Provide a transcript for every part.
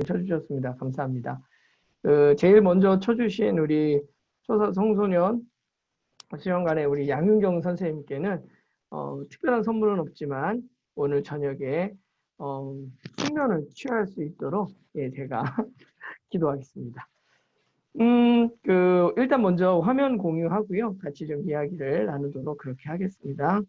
쳐주셨습니다. 감사합니다. 제일 먼저 쳐주신 우리 초사 청소년 시험관의 우리 양윤경 선생님께는 특별한 선물은 없지만 오늘 저녁에 숙면을 취할 수 있도록 제가 기도하겠습니다. 일단 먼저 화면 공유하고요. 같이 좀 이야기를 나누도록 그렇게 하겠습니다.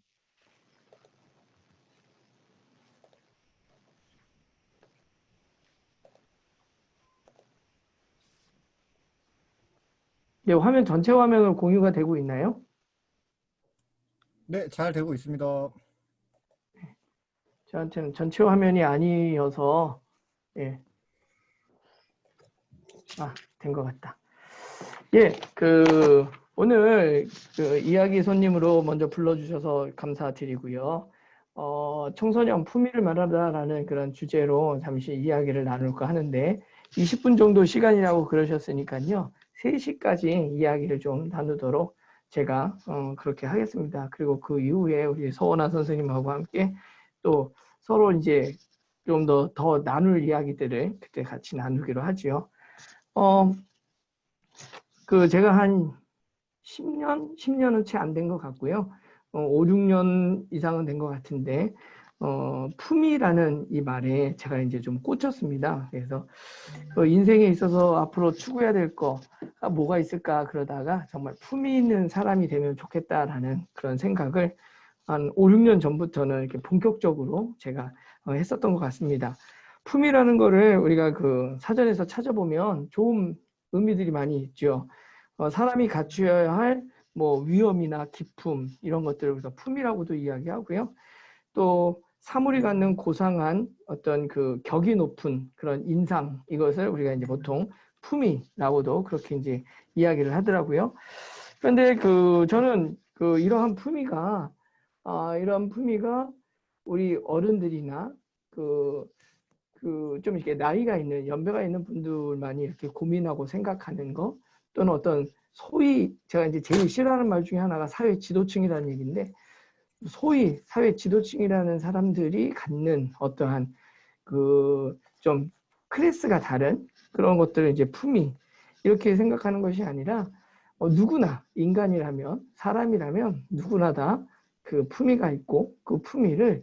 네, 화면 전체 화면으로 공유가 되고 있나요? 네, 잘 되고 있습니다. 저한테는 전체 화면이 아니어서 된 것 같다. 오늘 이야기 손님으로 먼저 불러주셔서 감사드리고요. 청소년 품위를 말하다라는 그런 주제로 잠시 이야기를 나눌까 하는데 20분 정도 시간이라고 그러셨으니까요. 3시까지 이야기를 좀 나누도록 제가 그렇게 하겠습니다. 그리고 그 이후에 우리 서원아 선생님하고 함께 또 서로 이제 좀 더 나눌 이야기들을 그때 같이 나누기로 하죠. 제가 한 10년은 채 안 된 것 같고요. 5, 6년 이상은 된 것 같은데, 품위라는 이 말에 제가 이제 좀 꽂혔습니다. 그래서 인생에 있어서 앞으로 추구해야 될 거, 뭐가 있을까 그러다가 정말 품위 있는 사람이 되면 좋겠다라는 그런 생각을 한 5, 6년 전부터는 이렇게 본격적으로 제가 했었던 것 같습니다. 품위라는 거를 우리가 그 사전에서 찾아보면 좋은 의미들이 많이 있죠. 사람이 갖추어야 할 뭐 위엄이나 기품 이런 것들을 그래서 품위라고도 이야기하고요. 또 사물이 갖는 고상한 어떤 그 격이 높은 그런 인상 이것을 우리가 이제 보통 품위라고도 그렇게 이제 이야기를 하더라고요. 그런데 저는 이러한 품위가 우리 어른들이나 좀 이렇게 나이가 있는 연배가 있는 분들만이 이렇게 고민하고 생각하는 거 또는 어떤 소위 제가 이제 제일 싫어하는 말 중에 하나가 사회 지도층이라는 얘기인데 소위 사회 지도층이라는 사람들이 갖는 어떠한 좀 클래스가 다른 그런 것들을 이제 품위 이렇게 생각하는 것이 아니라 누구나 인간이라면 사람이라면 누구나 다 그 품위가 있고 그 품위를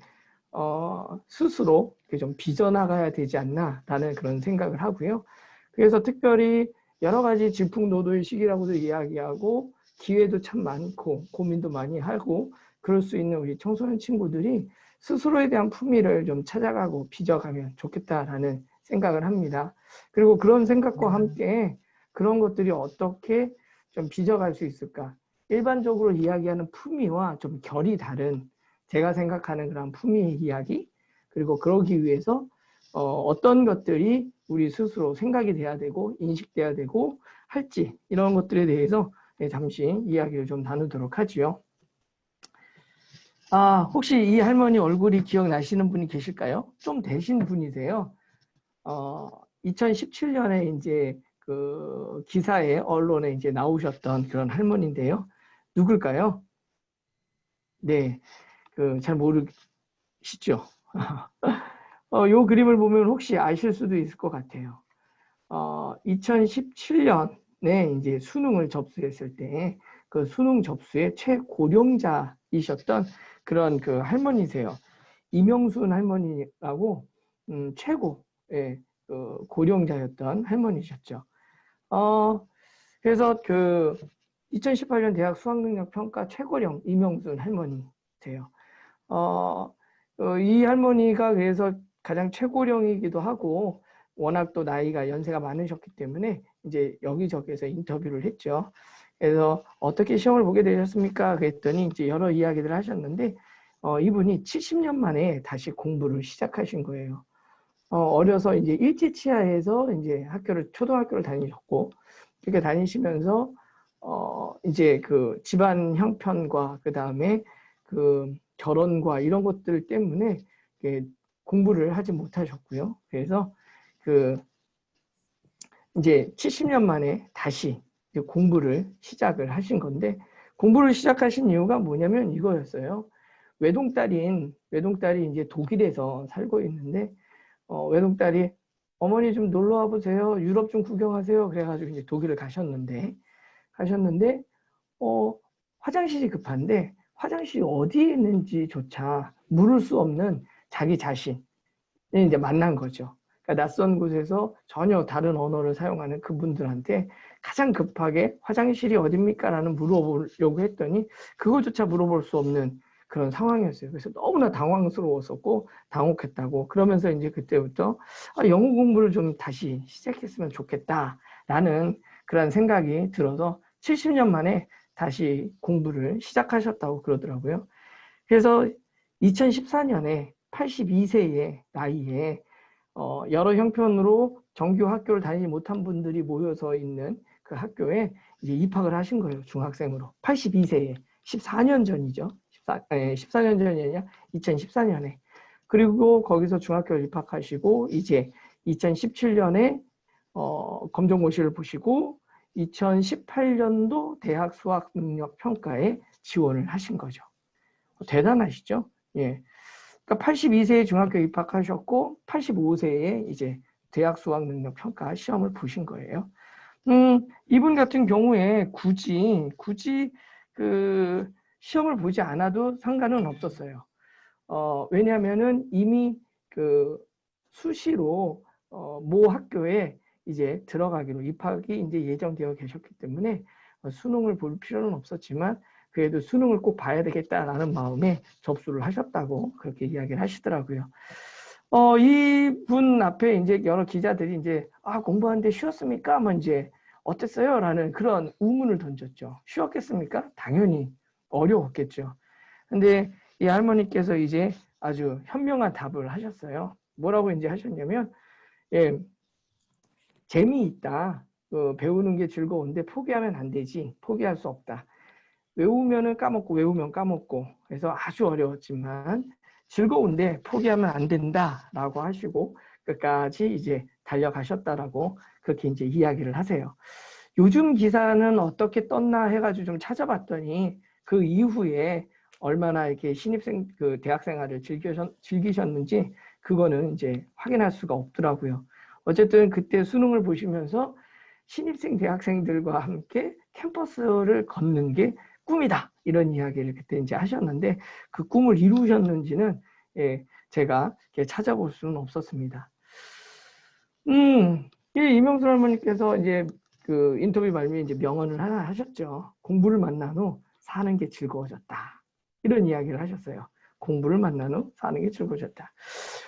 스스로 좀 빚어나가야 되지 않나라는 그런 생각을 하고요. 그래서 특별히 여러 가지 질풍노도의 시기라고도 이야기하고 기회도 참 많고 고민도 많이 하고 그럴 수 있는 우리 청소년 친구들이 스스로에 대한 품위를 좀 찾아가고 빚어가면 좋겠다라는 생각을 합니다. 그리고 그런 생각과 함께 그런 것들이 어떻게 좀 빚어갈 수 있을까? 일반적으로 이야기하는 품위와 좀 결이 다른 제가 생각하는 그런 품위 이야기 그리고 그러기 위해서 어떤 것들이 우리 스스로 생각이 돼야 되고 인식돼야 되고 할지 이런 것들에 대해서 잠시 이야기를 좀 나누도록 하지요. 혹시 이 할머니 얼굴이 기억나시는 분이 계실까요? 좀 되신 분이세요. 2017년에 이제 그 기사에 언론에 이제 나오셨던 그런 할머니인데요. 누굴까요? 네, 잘 모르시죠? 요 그림을 보면 혹시 아실 수도 있을 것 같아요. 2017년에 이제 수능을 접수했을 때 그 수능 접수의 최고령자이셨던 그런 그 할머니세요. 이명순 할머니라고 최고의 그 고령자였던 할머니셨죠. 그래서 2018년 대학 수학능력 평가 최고령 이명순 할머니세요. 이 할머니가 그래서 가장 최고령이기도 하고 워낙 또 나이가 연세가 많으셨기 때문에 이제 여기저기에서 인터뷰를 했죠. 그래서 어떻게 시험을 보게 되셨습니까? 그랬더니 이제 여러 이야기를 하셨는데 이분이 70년 만에 다시 공부를 시작하신 거예요. 어려서 이제 일제치하에서 이제 초등학교를 다니셨고 이렇게 다니시면서 이제 그 집안 형편과 그 다음에 그 결혼과 이런 것들 때문에 공부를 하지 못하셨고요. 그래서 이제 70년 만에 다시 공부를 시작을 하신 건데 공부를 시작하신 이유가 뭐냐면 이거였어요. 외동딸이 이제 독일에서 살고 있는데 외동딸이 어머니 좀 놀러 와 보세요. 유럽 좀 구경하세요. 그래가지고 이제 독일을 가셨는데 화장실이 급한데 화장실이 어디에 있는지조차 물을 수 없는 자기 자신을 이제 만난 거죠. 그러니까 낯선 곳에서 전혀 다른 언어를 사용하는 그분들한테 가장 급하게 화장실이 어딥니까? 라는 물어보려고 했더니 그거조차 물어볼 수 없는 그런 상황이었어요. 그래서 너무나 당황스러웠었고 당혹했다고. 그러면서 이제 그때부터 영어 공부를 좀 다시 시작했으면 좋겠다라는 그런 생각이 들어서 70년 만에 다시 공부를 시작하셨다고 그러더라고요. 그래서 2014년에 82세의 나이에 여러 형편으로 정규 학교를 다니지 못한 분들이 모여서 있는 그 학교에 이제 입학을 하신 거예요. 중학생으로. 82세에 14년 전이죠. 14년 전이 아니라 2014년에. 그리고 거기서 중학교를 입학하시고 이제 2017년에 검정고시를 보시고 2018년도 대학 수학 능력 평가에 지원을 하신 거죠. 대단하시죠? 예. 그러니까 82세에 중학교 입학하셨고 85세에 이제 대학 수학 능력 평가 시험을 보신 거예요. 이분 같은 경우에 굳이 그 시험을 보지 않아도 상관은 없었어요. 왜냐하면은 이미 그 수시로 모 학교에 이제 들어가기로 입학이 이제 예정되어 계셨기 때문에 수능을 볼 필요는 없었지만 그래도 수능을 꼭 봐야 되겠다라는 마음에 접수를 하셨다고 그렇게 이야기를 하시더라고요. 이분 앞에 이제 여러 기자들이 이제 공부하는데 쉬웠습니까? 하면 이제 어땠어요? 라는 그런 의문을 던졌죠. 쉬웠겠습니까? 당연히 어려웠겠죠. 근데 이 할머니께서 이제 아주 현명한 답을 하셨어요. 뭐라고 이제 하셨냐면, 예, 재미있다. 배우는 게 즐거운데 포기하면 안 되지. 포기할 수 없다. 외우면은 까먹고 외우면 까먹고 그래서 아주 어려웠지만 즐거운데 포기하면 안 된다라고 하시고 끝까지 이제 달려가셨다라고 그렇게 이제 이야기를 하세요. 요즘 기사는 어떻게 떴나 해가지고 좀 찾아봤더니 그 이후에 얼마나 이렇게 신입생 그 대학 생활을 즐기셨는지 그거는 이제 확인할 수가 없더라고요. 어쨌든 그때 수능을 보시면서 신입생 대학생들과 함께 캠퍼스를 걷는 게 꿈이다 이런 이야기를 그때 이제 하셨는데 그 꿈을 이루셨는지는 제가 찾아볼 수는 없었습니다. 이명수 할머니께서 이제 그 인터뷰 말미에 이제 명언을 하나 하셨죠. 공부를 만난 후 사는 게 즐거워졌다. 이런 이야기를 하셨어요. 공부를 만난 후 사는 게 즐거워졌다.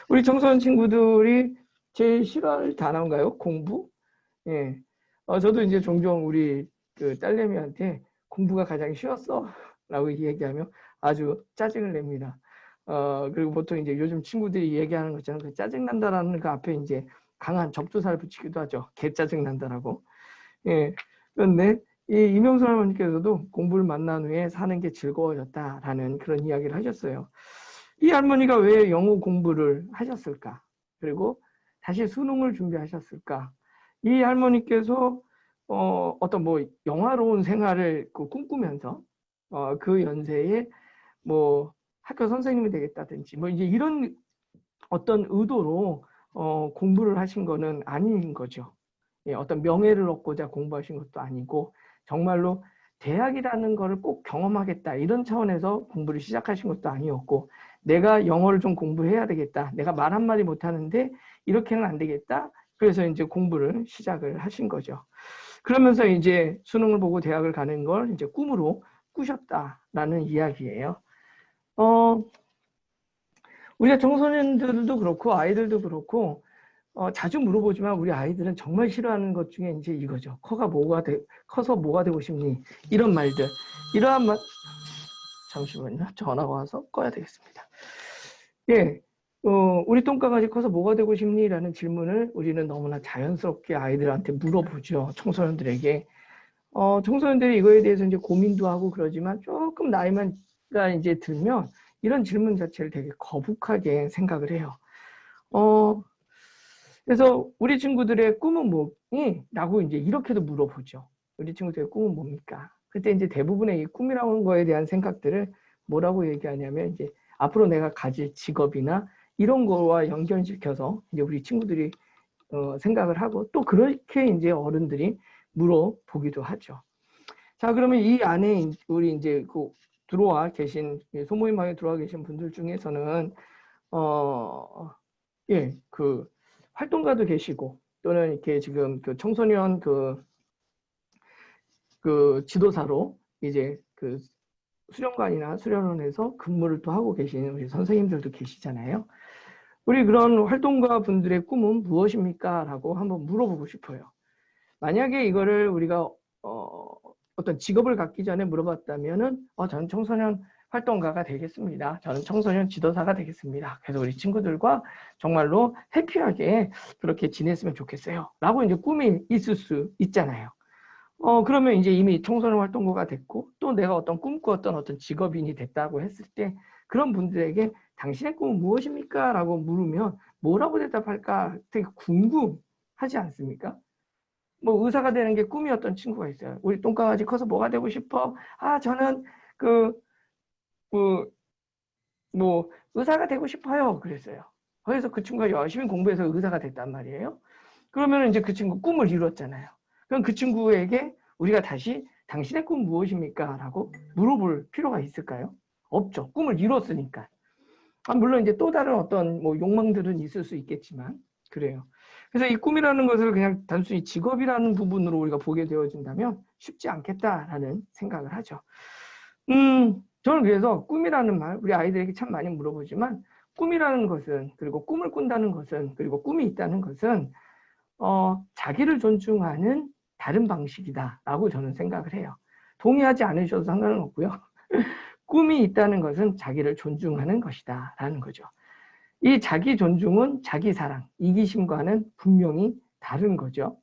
우리 청소년 친구들이 제일 싫어할 단어인가요? 공부? 예. 저도 이제 종종 우리 그 딸내미한테 공부가 가장 쉬웠어? 라고 얘기하면 아주 짜증을 냅니다. 그리고 보통 이제 요즘 친구들이 얘기하는 것처럼 그 짜증난다라는 그 앞에 이제 강한 접두사를 붙이기도 하죠. 개 짜증난다라고. 예. 그런데 이 이명수 할머니께서도 공부를 만난 후에 사는 게 즐거워졌다라는 그런 이야기를 하셨어요. 이 할머니가 왜 영어 공부를 하셨을까? 그리고 다시 수능을 준비하셨을까? 이 할머니께서 어떤 뭐 영화로운 생활을 꿈꾸면서 그 연세에 뭐 학교 선생님이 되겠다든지 뭐 이제 이런 어떤 의도로 공부를 하신 거는 아닌 거죠. 예, 어떤 명예를 얻고자 공부하신 것도 아니고 정말로 대학이라는 거를 꼭 경험하겠다 이런 차원에서 공부를 시작하신 것도 아니었고 내가 영어를 좀 공부해야 되겠다. 내가 말 한마디 못하는데 이렇게는 안 되겠다. 그래서 이제 공부를 시작을 하신 거죠. 그러면서 이제 수능을 보고 대학을 가는 걸 이제 꿈으로 꾸셨다라는 이야기예요. 우리가 청소년들도 그렇고 아이들도 그렇고 자주 물어보지만 우리 아이들은 정말 싫어하는 것 중에 이제 이거죠. 커서 뭐가 되고 싶니? 이런 말들. 이러한 말, 잠시만요. 전화가 와서 꺼야 되겠습니다. 예. 우리 똥강아지 커서 뭐가 되고 싶니? 라는 질문을 우리는 너무나 자연스럽게 아이들한테 물어보죠. 청소년들에게. 청소년들이 이거에 대해서 이제 고민도 하고 그러지만 조금 나이가 이제 들면 이런 질문 자체를 되게 거북하게 생각을 해요. 그래서 우리 친구들의 꿈은 뭐니? 라고 이제 이렇게도 물어보죠. 우리 친구들의 꿈은 뭡니까? 그때 이제 대부분의 이 꿈이라는 거에 대한 생각들을 뭐라고 얘기하냐면 이제 앞으로 내가 가질 직업이나 이런 거와 연결시켜서 이제 우리 친구들이 생각을 하고 또 그렇게 이제 어른들이 물어보기도 하죠. 자, 그러면 이 안에 우리 이제 그 들어와 계신 소모임방에 들어와 계신 분들 중에서는 그 활동가도 계시고 또는 이렇게 지금 그 청소년 그 지도사로 이제 그 수련관이나 수련원에서 근무를 또 하고 계시는 우리 선생님들도 계시잖아요. 우리 그런 활동가 분들의 꿈은 무엇입니까? 라고 한번 물어보고 싶어요. 만약에 이거를 우리가 어떤 직업을 갖기 전에 물어봤다면은 저는 청소년 활동가가 되겠습니다. 저는 청소년 지도사가 되겠습니다. 그래서 우리 친구들과 정말로 해피하게 그렇게 지냈으면 좋겠어요. 라고 이제 꿈이 있을 수 있잖아요. 그러면 이제 이미 청소년 활동가가 됐고 또 내가 어떤 꿈꾸었던 어떤 직업인이 됐다고 했을 때 그런 분들에게 당신의 꿈은 무엇입니까? 라고 물으면 뭐라고 대답할까 되게 궁금하지 않습니까? 뭐 의사가 되는 게 꿈이었던 친구가 있어요. 우리 똥강아지 커서 뭐가 되고 싶어? 저는 뭐 의사가 되고 싶어요. 그랬어요. 그래서 그 친구가 열심히 공부해서 의사가 됐단 말이에요. 그러면 이제 그 친구 꿈을 이뤘잖아요. 그럼 그 친구에게 우리가 다시 당신의 꿈 무엇입니까? 라고 물어볼 필요가 있을까요? 없죠. 꿈을 이뤘으니까. 물론 이제 또 다른 어떤 뭐 욕망들은 있을 수 있겠지만 그래요. 그래서 이 꿈이라는 것을 그냥 단순히 직업이라는 부분으로 우리가 보게 되어진다면 쉽지 않겠다라는 생각을 하죠. 저는 그래서 꿈이라는 말 우리 아이들에게 참 많이 물어보지만 꿈이라는 것은 그리고 꿈을 꾼다는 것은 그리고 꿈이 있다는 것은 자기를 존중하는 다른 방식이다라고 저는 생각을 해요. 동의하지 않으셔도 상관은 없고요. 꿈이 있다는 것은 자기를 존중하는 것이다라는 거죠. 이 자기 존중은 자기 사랑, 이기심과는 분명히 다른 거죠.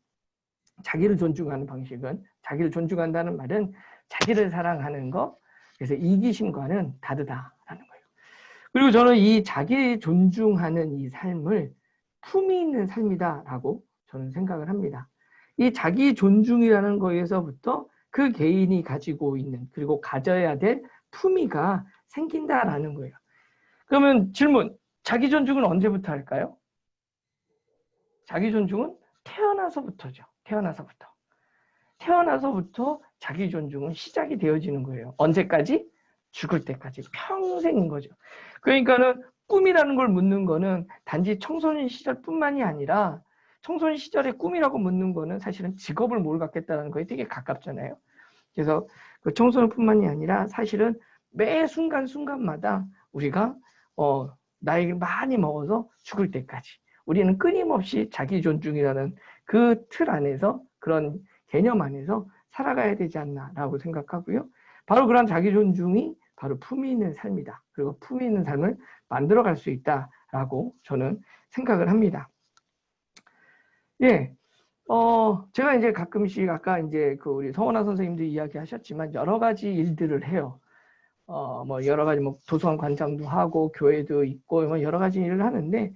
자기를 존중하는 방식은 자기를 존중한다는 말은 자기를 사랑하는 거, 그래서 이기심과는 다르다라는 거예요. 그리고 저는 이 자기 존중하는 이 삶을 품이 있는 삶이다라고 저는 생각을 합니다. 이 자기 존중이라는 거에서부터 그 개인이 가지고 있는 그리고 가져야 될 품위가 생긴다라는 거예요. 그러면 질문, 자기 존중은 언제부터 할까요? 자기 존중은 태어나서부터죠. 태어나서부터 자기 존중은 시작이 되어지는 거예요. 언제까지? 죽을 때까지. 평생인 거죠. 그러니까는 꿈이라는 걸 묻는 거는 단지 청소년 시절뿐만이 아니라 청소년 시절의 꿈이라고 묻는 거는 사실은 직업을 뭘 갖겠다는 거에 되게 가깝잖아요. 그래서 그 청소년뿐만이 아니라 사실은 매 순간순간마다 우리가 나이를 많이 먹어서 죽을 때까지 우리는 끊임없이 자기 존중이라는 그 틀 안에서 그런 개념 안에서 살아가야 되지 않나라고 생각하고요. 바로 그런 자기 존중이 바로 품위 있는 삶이다. 그리고 품위 있는 삶을 만들어갈 수 있다라고 저는 생각을 합니다. 예, 제가 이제 가끔씩 아까 이제 그 우리 성원아 선생님도 이야기하셨지만 여러 가지 일들을 해요. 뭐 여러 가지 뭐 도서관 관장도 하고 교회도 있고 뭐 여러 가지 일을 하는데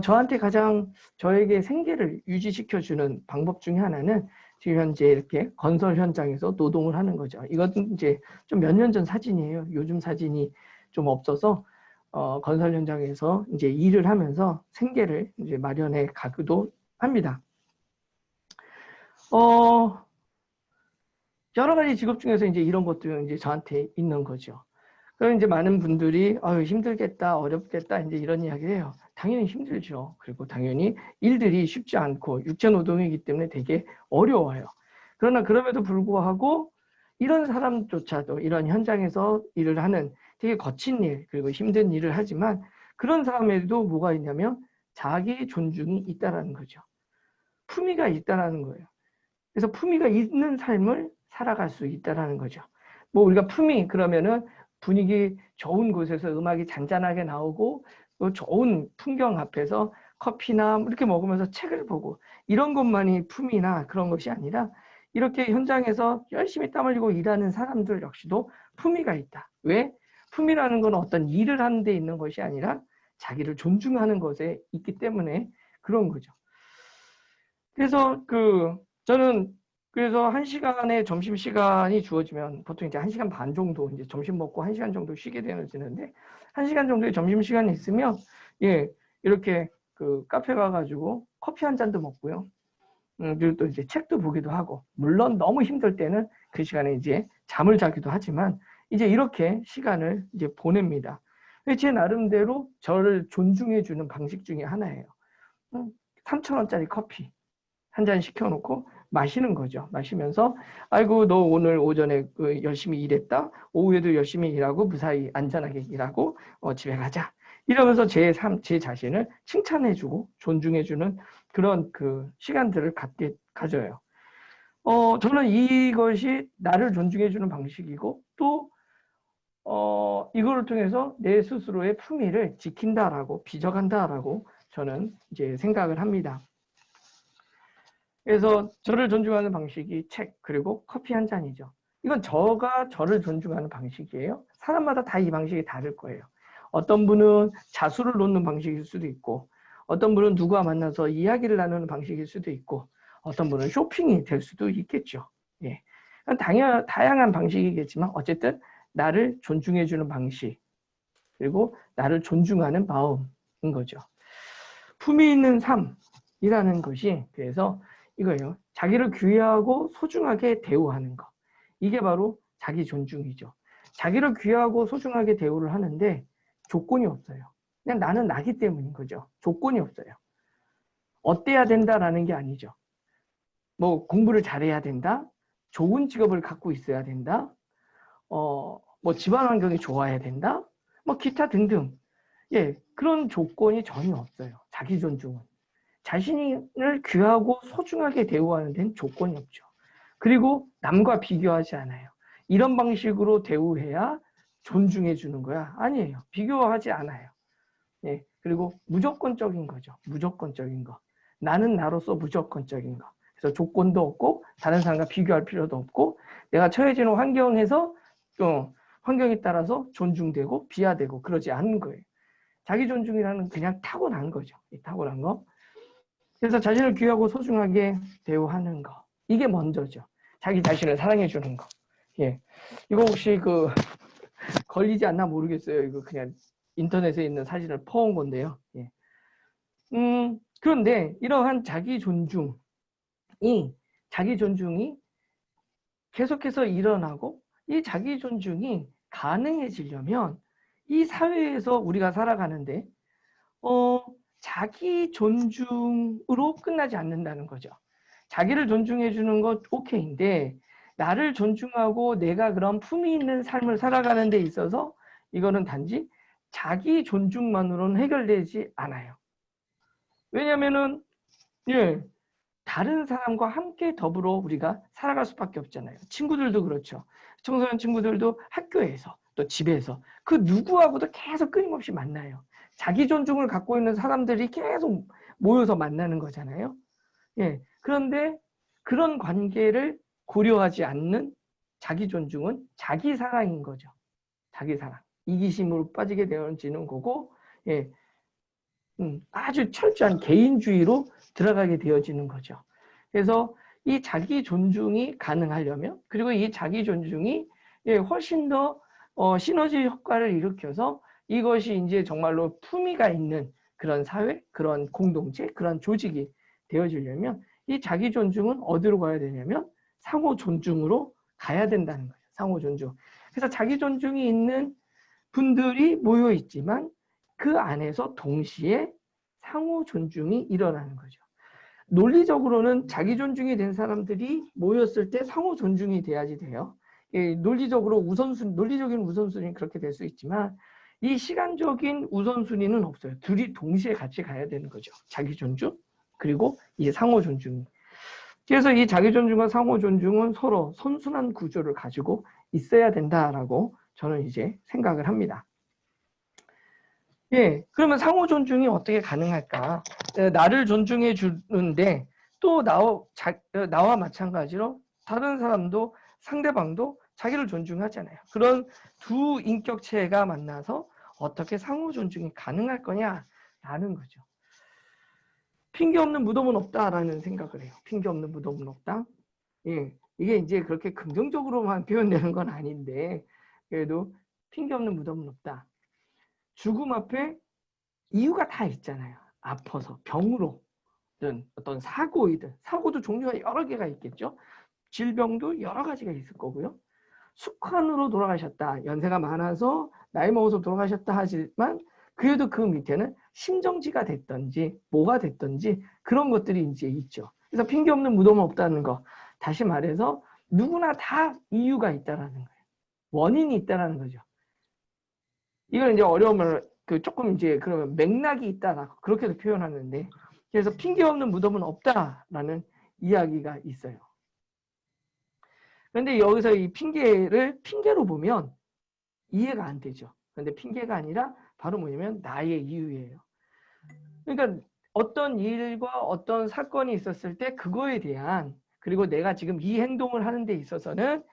저한테 가장 저에게 생계를 유지시켜주는 방법 중에 하나는 지금 현재 이렇게 건설 현장에서 노동을 하는 거죠. 이것은 이제 좀 몇 년 전 사진이에요. 요즘 사진이 좀 없어서 건설 현장에서 이제 일을 하면서 생계를 이제 마련해 가기도 합니다. 여러 가지 직업 중에서 이제 이런 것도 이제 저한테 있는 거죠. 그럼 이제 많은 분들이 힘들겠다, 어렵겠다 이제 이런 이야기를 해요. 당연히 힘들죠. 그리고 당연히 일들이 쉽지 않고 육체 노동이기 때문에 되게 어려워요. 그러나 그럼에도 불구하고 이런 사람조차도 이런 현장에서 일을 하는 되게 거친 일 그리고 힘든 일을 하지만 그런 사람에도 뭐가 있냐면 자기 존중이 있다라는 거죠. 품위가 있다라는 거예요. 그래서 품위가 있는 삶을 살아갈 수 있다라는 거죠. 뭐 우리가 품위 그러면은 분위기 좋은 곳에서 음악이 잔잔하게 나오고 또 좋은 풍경 앞에서 커피나 이렇게 먹으면서 책을 보고 이런 것만이 품위나 그런 것이 아니라 이렇게 현장에서 열심히 땀 흘리고 일하는 사람들 역시도 품위가 있다. 왜? 품위라는 건 어떤 일을 하는 데 있는 것이 아니라 자기를 존중하는 것에 있기 때문에 그런 거죠. 그래서 저는 그래서 1시간의 점심시간이 주어지면 보통 이제 1시간 반 정도 이제 점심 먹고 1시간 정도 쉬게 되어지는데 1시간 정도의 점심시간이 있으면 이렇게 그 카페 가가지고 커피 한 잔도 먹고요. 그리고 또 이제 책도 보기도 하고, 물론 너무 힘들 때는 그 시간에 이제 잠을 자기도 하지만 이제 이렇게 시간을 이제 보냅니다. 제 나름대로 저를 존중해주는 방식 중에 하나예요. 3,000원짜리 커피 한 잔 시켜놓고 마시는 거죠. 마시면서 아이고 너 오늘 오전에 그 열심히 일했다. 오후에도 열심히 일하고 무사히 안전하게 일하고 집에 가자. 이러면서 제 자신을 칭찬해주고 존중해주는 그런 그 시간들을 가져요. 저는 이것이 나를 존중해주는 방식이고 또 이거를 통해서 내 스스로의 품위를 지킨다라고 빚어간다라고 저는 이제 생각을 합니다. 그래서 저를 존중하는 방식이 책 그리고 커피 한 잔이죠. 이건 저가 저를 존중하는 방식이에요. 사람마다 다 이 방식이 다를 거예요. 어떤 분은 자수를 놓는 방식일 수도 있고 어떤 분은 누구와 만나서 이야기를 나누는 방식일 수도 있고 어떤 분은 쇼핑이 될 수도 있겠죠. 예. 다양한 방식이겠지만 어쨌든 나를 존중해주는 방식 그리고 나를 존중하는 마음인 거죠. 품위 있는 삶이라는 것이 그래서 이거예요. 자기를 귀하고 소중하게 대우하는 것. 이게 바로 자기 존중이죠. 자기를 귀하고 소중하게 대우를 하는데 조건이 없어요. 그냥 나는 나기 때문인 거죠. 조건이 없어요. 어때야 된다라는 게 아니죠. 뭐 공부를 잘해야 된다. 좋은 직업을 갖고 있어야 된다. 뭐 집안 환경이 좋아야 된다. 뭐 기타 등등. 예, 그런 조건이 전혀 없어요. 자기 존중은. 자신을 귀하고 소중하게 대우하는 데는 조건이 없죠. 그리고 남과 비교하지 않아요. 이런 방식으로 대우해야 존중해 주는 거야? 아니에요. 비교하지 않아요. 예, 그리고 무조건적인 거죠. 무조건적인 거. 나는 나로서 무조건적인 거. 그래서 조건도 없고 다른 사람과 비교할 필요도 없고 내가 처해지는 환경에서 환경에 따라서 존중되고 비하되고 그러지 않는 거예요. 자기 존중이라는 그냥 타고난 거죠. 타고난 거. 그래서 자신을 귀하고 소중하게 대우하는 거. 이게 먼저죠. 자기 자신을 사랑해 주는 거. 예. 이거 혹시 걸리지 않나 모르겠어요. 이거 그냥 인터넷에 있는 사진을 퍼온 건데요. 예. 그런데 이러한 자기 존중이 계속해서 일어나고 이 자기 존중이 가능해지려면 이 사회에서 우리가 살아가는데 자기 존중으로 끝나지 않는다는 거죠. 자기를 존중해 주는 것 오케이인데 나를 존중하고 내가 그런 품위 있는 삶을 살아가는 데 있어서 이거는 단지 자기 존중만으로는 해결되지 않아요. 왜냐면은 다른 사람과 함께 더불어 우리가 살아갈 수밖에 없잖아요. 친구들도 그렇죠. 청소년 친구들도 학교에서 또 집에서 그 누구하고도 계속 끊임없이 만나요. 자기 존중을 갖고 있는 사람들이 계속 모여서 만나는 거잖아요. 예. 그런데 그런 관계를 고려하지 않는 자기 존중은 자기 사랑인 거죠. 자기 사랑. 이기심으로 빠지게 되어지는 거고, 예. 아주 철저한 개인주의로 들어가게 되어지는 거죠. 그래서 이 자기 존중이 가능하려면 그리고 이 자기 존중이 훨씬 더 시너지 효과를 일으켜서 이것이 이제 정말로 품위가 있는 그런 사회, 그런 공동체, 그런 조직이 되어지려면 이 자기 존중은 어디로 가야 되냐면 상호 존중으로 가야 된다는 거예요. 상호 존중. 그래서 자기 존중이 있는 분들이 모여 있지만 그 안에서 동시에 상호 존중이 일어나는 거죠. 논리적으로는 자기 존중이 된 사람들이 모였을 때 상호 존중이 돼야지 돼요. 논리적으로 논리적인 우선순위는 그렇게 될 수 있지만 이 시간적인 우선순위는 없어요. 둘이 동시에 같이 가야 되는 거죠. 자기 존중 그리고 이 상호 존중. 그래서 이 자기 존중과 상호 존중은 서로 선순환 구조를 가지고 있어야 된다라고 저는 이제 생각을 합니다. 예, 그러면 상호 존중이 어떻게 가능할까? 나를 존중해 주는데 또 나와 마찬가지로 다른 사람도 상대방도 자기를 존중하잖아요. 그런 두 인격체가 만나서 어떻게 상호 존중이 가능할 거냐라는 거죠. 핑계 없는 무덤은 없다라는 생각을 해요. 핑계 없는 무덤은 없다. 예, 이게 이제 그렇게 긍정적으로만 표현되는 건 아닌데 그래도 핑계 없는 무덤은 없다. 죽음 앞에 이유가 다 있잖아요. 아파서 병으로든 어떤 사고이든 사고도 종류가 여러 개가 있겠죠. 질병도 여러 가지가 있을 거고요. 숙환으로 돌아가셨다. 연세가 많아서 나이 먹어서 돌아가셨다 하지만 그래도 그 밑에는 심정지가 됐든지 뭐가 됐든지 그런 것들이 이제 있죠. 그래서 핑계 없는 무덤은 없다는 거. 다시 말해서 누구나 다 이유가 있다라는 거예요. 원인이 있다라는 거죠. 이걸 이제 어려우면 조금 이제 그러면 맥락이 있다라고 그렇게도 표현하는데 그래서 핑계 없는 무덤은 없다라는 이야기가 있어요. 그런데 여기서 이 핑계를 핑계로 보면 이해가 안 되죠. 그런데 핑계가 아니라 바로 뭐냐면 나의 이유예요. 그러니까 어떤 일과 어떤 사건이 있었을 때 그거에 대한 그리고 내가 지금 이 행동을 하는 데 있어서는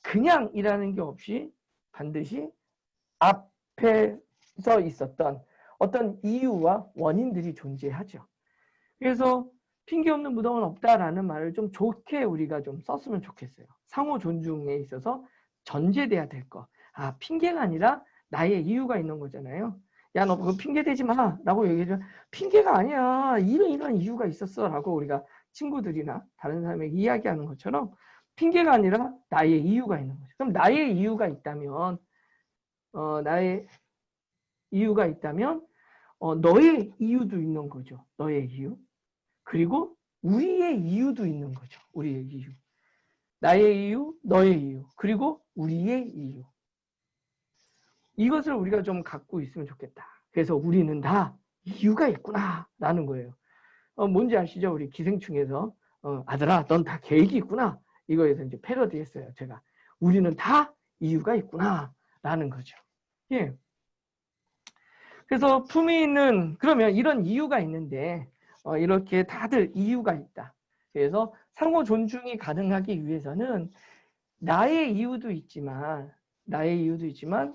그냥이라는 게 없이 반드시 앞에서 있었던 어떤 이유와 원인들이 존재하죠. 그래서 핑계 없는 무덤은 없다라는 말을 좀 좋게 우리가 좀 썼으면 좋겠어요. 상호 존중에 있어서 전제돼야 될 거. 아, 핑계가 아니라 나의 이유가 있는 거잖아요. 야, 너 그거 핑계 대지 마 라고 얘기해줘. 핑계가 아니야. 이런 이유가 있었어 라고 우리가 친구들이나 다른 사람에게 이야기하는 것처럼 핑계가 아니라 나의 이유가 있는 거죠. 그럼 나의 이유가 있다면 너의 이유도 있는 거죠. 너의 이유. 그리고 우리의 이유도 있는 거죠. 우리의 이유. 나의 이유, 너의 이유, 그리고 우리의 이유. 이것을 우리가 좀 갖고 있으면 좋겠다. 그래서 우리는 다 이유가 있구나 라는 거예요. 뭔지 아시죠? 우리 기생충에서 아들아 넌 다 계획이 있구나. 이거에서 이제 패러디 했어요. 제가. 우리는 다 이유가 있구나 라는 거죠. 예. 그래서 품위 있는 그러면 이런 이유가 있는데 이렇게 다들 이유가 있다. 그래서 상호 존중이 가능하기 위해서는 나의 이유도 있지만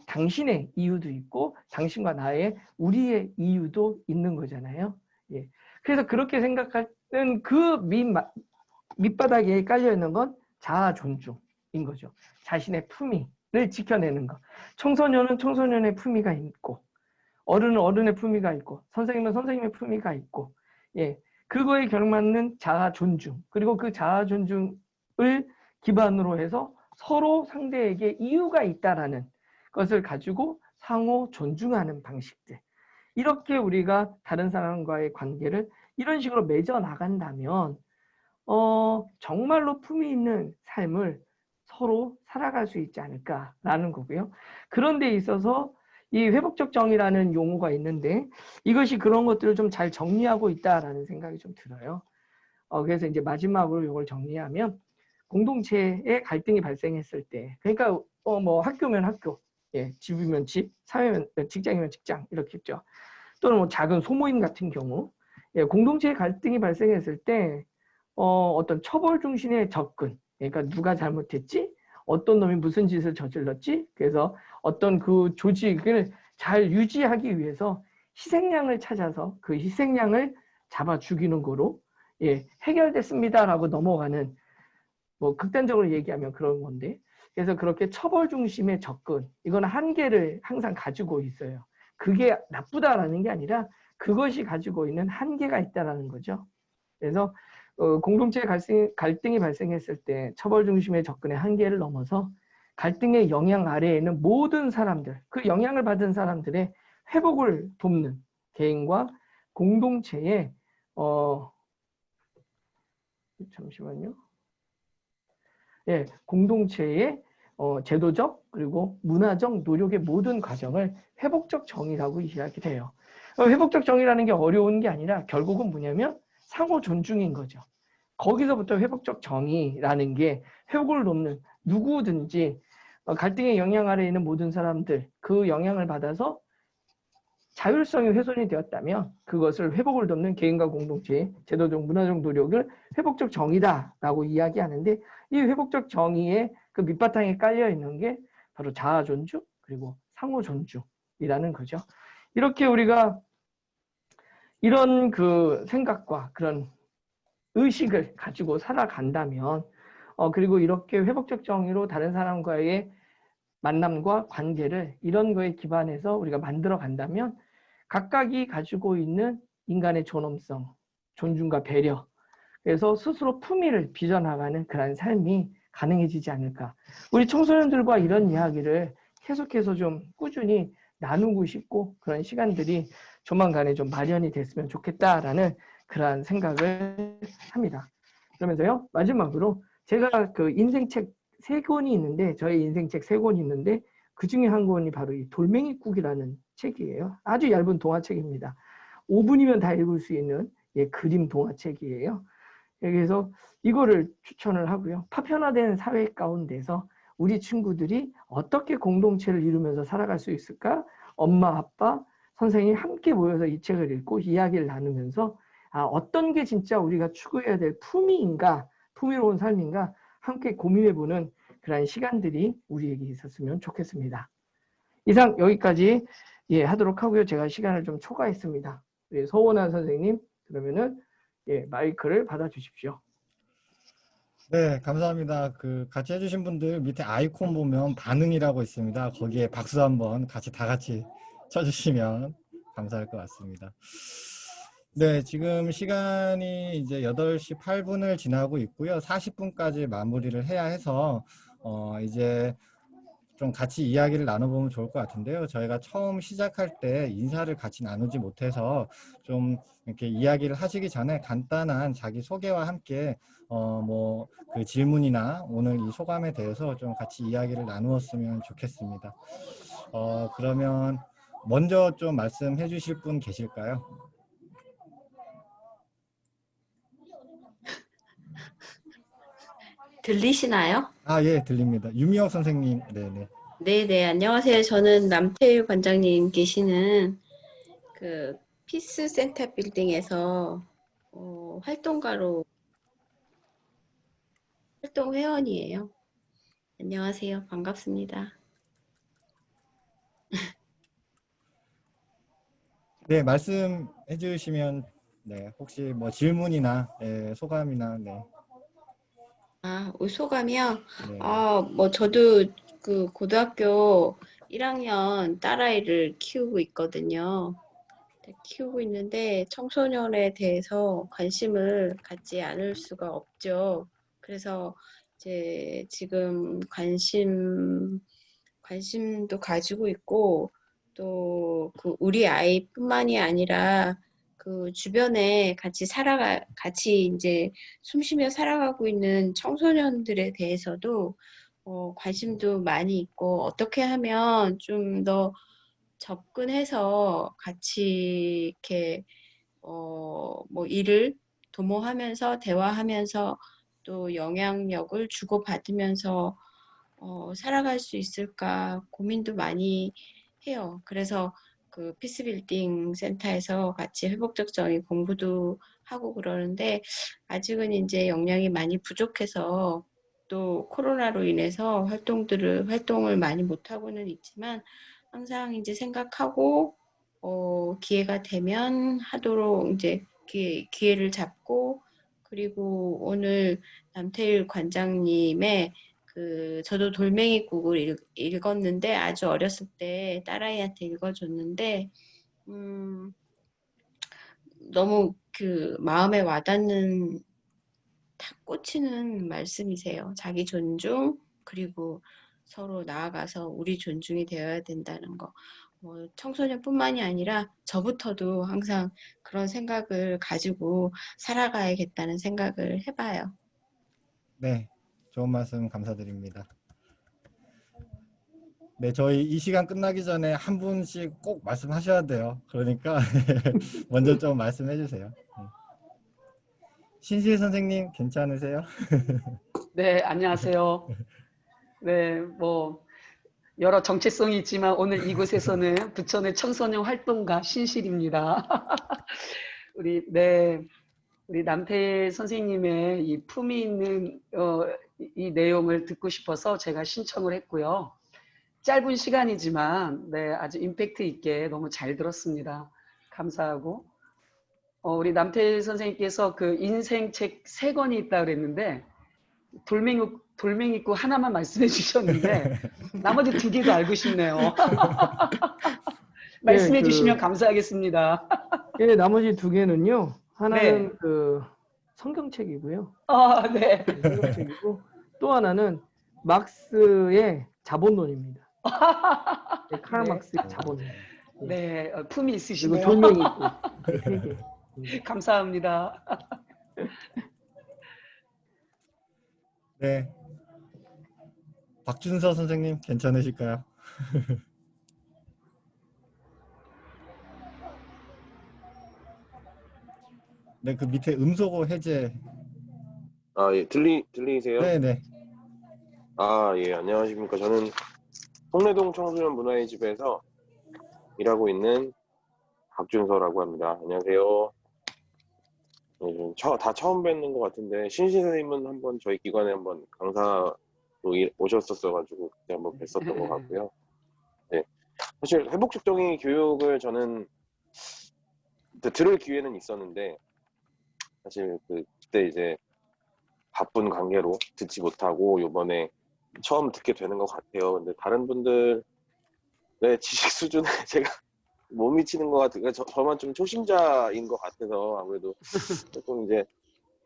당신의 이유도 있고 당신과 나의 우리의 이유도 있는 거잖아요. 예. 그래서 그렇게 생각하는 그 밑바닥에 깔려 있는 건 자아 존중인 거죠. 자신의 품위를 지켜내는 거. 청소년은 청소년의 품위가 있고 어른은 어른의 품위가 있고 선생님은 선생님의 품위가 있고 예. 그거에 결맞는 자아 존중 그리고 그 자아 존중을 기반으로 해서 서로 상대에게 이유가 있다라는 것을 가지고 상호 존중하는 방식들 이렇게 우리가 다른 사람과의 관계를 이런 식으로 맺어 나간다면 정말로 품위 있는 삶을 서로 살아갈 수 있지 않을까라는 거고요. 그런 데 있어서 이 회복적 정의라는 용어가 있는데 이것이 그런 것들을 좀 잘 정리하고 있다라는 생각이 좀 들어요. 그래서 이제 마지막으로 이걸 정리하면 공동체에 갈등이 발생했을 때 그러니까 뭐 학교면 학교, 예, 집이면 집, 사회면 직장이면 직장 이렇겠죠. 또는 뭐 작은 소모임 같은 경우 예, 공동체에 갈등이 발생했을 때 어떤 처벌 중심의 접근 그러니까 누가 잘못했지? 어떤 놈이 무슨 짓을 저질렀지? 그래서 어떤 그 조직을 잘 유지하기 위해서 희생양을 찾아서 그 희생양을 잡아 죽이는 거로 예, 해결됐습니다라고 넘어가는 뭐 극단적으로 얘기하면 그런 건데 그래서 그렇게 처벌 중심의 접근 이건 한계를 항상 가지고 있어요. 그게 나쁘다라는 게 아니라 그것이 가지고 있는 한계가 있다라는 거죠. 그래서 공동체 갈등이 발생했을 때 처벌 중심의 접근의 한계를 넘어서 갈등의 영향 아래에 있는 모든 사람들, 그 영향을 받은 사람들의 회복을 돕는 개인과 공동체의 잠시만요. 예, 공동체의 제도적 그리고 문화적 노력의 모든 과정을 회복적 정의라고 이야기해요. 회복적 정의라는 게 어려운 게 아니라 결국은 뭐냐면 상호 존중인 거죠. 거기서부터 회복적 정의라는 게 회복을 돕는 누구든지 갈등의 영향 아래에 있는 모든 사람들 그 영향을 받아서 자율성이 훼손이 되었다면 그것을 회복을 돕는 개인과 공동체의 제도적 문화적 노력을 회복적 정의다라고 이야기하는데 이 회복적 정의의 그 밑바탕에 깔려 있는 게 바로 자아 존중 그리고 상호 존중이라는 거죠. 이렇게 우리가 이런 그 생각과 그런 의식을 가지고 살아간다면 그리고 이렇게 회복적 정의로 다른 사람과의 만남과 관계를 이런 거에 기반해서 우리가 만들어 간다면 각각이 가지고 있는 인간의 존엄성, 존중과 배려, 그래서 스스로 품위를 빚어나가는 그런 삶이 가능해지지 않을까. 우리 청소년들과 이런 이야기를 계속해서 좀 꾸준히 나누고 싶고 그런 시간들이 조만간에 좀 마련이 됐으면 좋겠다라는 그런 생각을 합니다. 그러면서요, 마지막으로 제가 그 인생책 3권이 있는데, 저의 인생책 3권이 있는데, 그 중에 한 권이 바로 이 돌멩이국이라는 책이에요. 아주 얇은 동화책입니다. 5분이면 다 읽을 수 있는 그림 동화책이에요. 그래서 이거를 추천을 하고요. 파편화된 사회 가운데서 우리 친구들이 어떻게 공동체를 이루면서 살아갈 수 있을까? 엄마, 아빠, 선생님이 함께 모여서 이 책을 읽고 이야기를 나누면서 어떤 게 진짜 우리가 추구해야 될 품위인가, 품위로운 삶인가 함께 고민해보는 그런 시간들이 우리에게 있었으면 좋겠습니다. 이상 여기까지 하도록 하고요. 제가 시간을 좀 초과했습니다. 서원한 선생님, 그러면은 마이크를 받아주십시오. 네, 감사합니다. 그 같이 해주신 분들 밑에 아이콘 보면 반응이라고 있습니다. 거기에 박수 한번 다 같이 쳐주시면 감사할 것 같습니다. 네, 지금 시간이 이제 8시 8분을 지나고 있고요. 40분까지 마무리를 해야 해서 이제 좀 같이 이야기를 나눠보면 좋을 것 같은데요. 저희가 처음 시작할 때 인사를 같이 나누지 못해서 좀 이렇게 이야기를 하시기 전에 간단한 자기 소개와 함께 그 질문이나 오늘 이 소감에 대해서 좀 같이 이야기를 나누었으면 좋겠습니다. 그러면 먼저 좀 말씀해 주실 분 계실까요? 들리시나요? 예, 들립니다. 유미혁 선생님. 네네. 네네, 안녕하세요. 저는 남태일 관장님 계시는 그 피스 센터 빌딩에서 활동가로 활동 회원이에요. 안녕하세요. 반갑습니다. 네, 말씀해 주시면 네, 혹시 뭐 질문이나 소감이나 네. 우리 소감이요? 네. 저도 그 고등학교 1학년 딸아이를 키우고 있거든요. 키우고 있는데 청소년에 대해서 관심을 갖지 않을 수가 없죠. 그래서 이제 지금 관심도 가지고 있고 또 그 우리 아이뿐만이 아니라 그 주변에 같이 이제 숨쉬며 살아가고 있는 청소년들에 대해서도 관심도 많이 있고 어떻게 하면 좀 더 접근해서 같이 이렇게 일을 도모하면서 대화하면서 또 영향력을 주고받으면서 살아갈 수 있을까 고민도 많이 해요. 그래서 그 피스빌딩 센터에서 같이 회복적 정의 공부도 하고 그러는데 아직은 이제 역량이 많이 부족해서 또 코로나로 인해서 활동을 많이 못하고는 있지만 항상 이제 생각하고 기회가 되면 하도록 이제 기회를 잡고 그리고 오늘 남태일 관장님의 저도 돌멩이국을 읽었는데 아주 어렸을 때 딸아이한테 읽어줬는데 너무 그 마음에 와닿는 탁 꽂히는 말씀이세요. 자기 존중 그리고 서로 나아가서 우리 존중이 되어야 된다는 거. 청소년뿐만이 아니라 저부터도 항상 그런 생각을 가지고 살아가야겠다는 생각을 해봐요. 네, 좋은 말씀 감사드립니다. 네, 저희 이 시간 끝나기 전에 한 분씩 꼭 말씀하셔야 돼요. 그러니까 먼저 좀 말씀해 주세요. 신실 선생님 괜찮으세요? 네, 안녕하세요. 네, 여러 정체성이 있지만 오늘 이곳에서는 부천의 청소년 활동가 신실입니다. 우리 남태일 선생님의 이 품위 있는 이 내용을 듣고 싶어서 제가 신청을 했고요. 짧은 시간이지만 아주 임팩트 있게 너무 잘 들었습니다. 감사하고 우리 남태일 선생님께서 그 인생책 3권이 있다고 그랬는데 돌멩이국 하나만 말씀해 주셨는데 나머지 2개도 알고 싶네요. 말씀해 주시면 감사하겠습니다. 예, 나머지 두 개는요. 하나는 네. 그 성경책이고요. 아, 네. 성경책이고 또 하나는 막스의 자본론입니다. 네, 카를 네. 막스의 자본론. 예. 네, 품이 그리고 있으시네요. 돌멩이꽃. 네, 세 개. 감사합니다. 네. 박준서 선생님 괜찮으실까요? 네, 그 밑에 음소거 해제. 아, 예, 들리세요? 네네. 아, 예, 안녕하십니까. 저는 송내동 청소년 문화의 집에서 일하고 있는 박준서라고 합니다. 안녕하세요. 다 처음 뵙는 것 같은데, 신시 선생님은 한번 저희 기관에 한번 강사로 오셨었어가지고, 그때 한번 뵀었던 것 같고요. 네. 사실 회복적 정의 교육을 저는 들을 기회는 있었는데, 사실 그때 이제 바쁜 관계로 듣지 못하고 요번에 처음 듣게 되는 것 같아요. 근데 다른 분들의 지식 수준에 제가 못 미치는 것 같아요. 저만 좀 초심자인 것 같아서 아무래도 조금 이제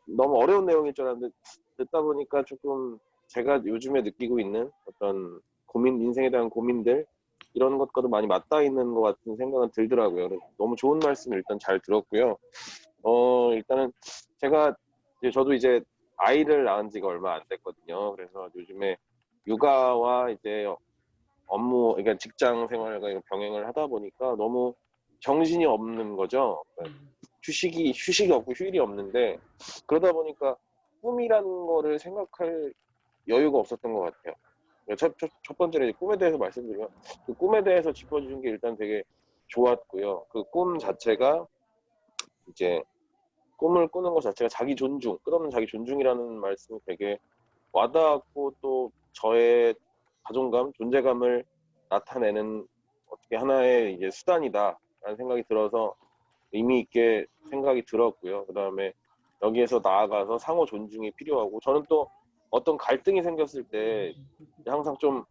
너무 어려운 내용일 줄 알았는데 듣다 보니까 조금 제가 요즘에 느끼고 있는 어떤 고민, 인생에 대한 고민들 이런 것과도 많이 맞닿아 있는 것 같은 생각은 들더라고요. 그래서 너무 좋은 말씀 일단 잘 들었고요. 일단은 저도 이제 아이를 낳은 지가 얼마 안 됐거든요. 그래서 요즘에 육아와 이제 업무, 그러니까 직장 생활과 병행을 하다 보니까 너무 정신이 없는 거죠. 휴식이 없고 휴일이 없는데 그러다 보니까 꿈이라는 거를 생각할 여유가 없었던 것 같아요. 첫 번째로 이제 꿈에 대해서 말씀드리면 그 꿈에 대해서 짚어주신 게 일단 되게 좋았고요. 그 꿈 자체가 이제 꿈을 꾸는 것 자체가 자기 존중, 끝없는 자기 존중이라는 말씀이 되게 와닿았고 또 저의 자존감, 존재감을 나타내는 어떻게 하나의 이제 수단이다라는 생각이 들어서 의미 있게 생각이 들었고요. 그 다음에 여기에서 나아가서 상호 존중이 필요하고 저는 또 어떤 갈등이 생겼을 때 항상 좀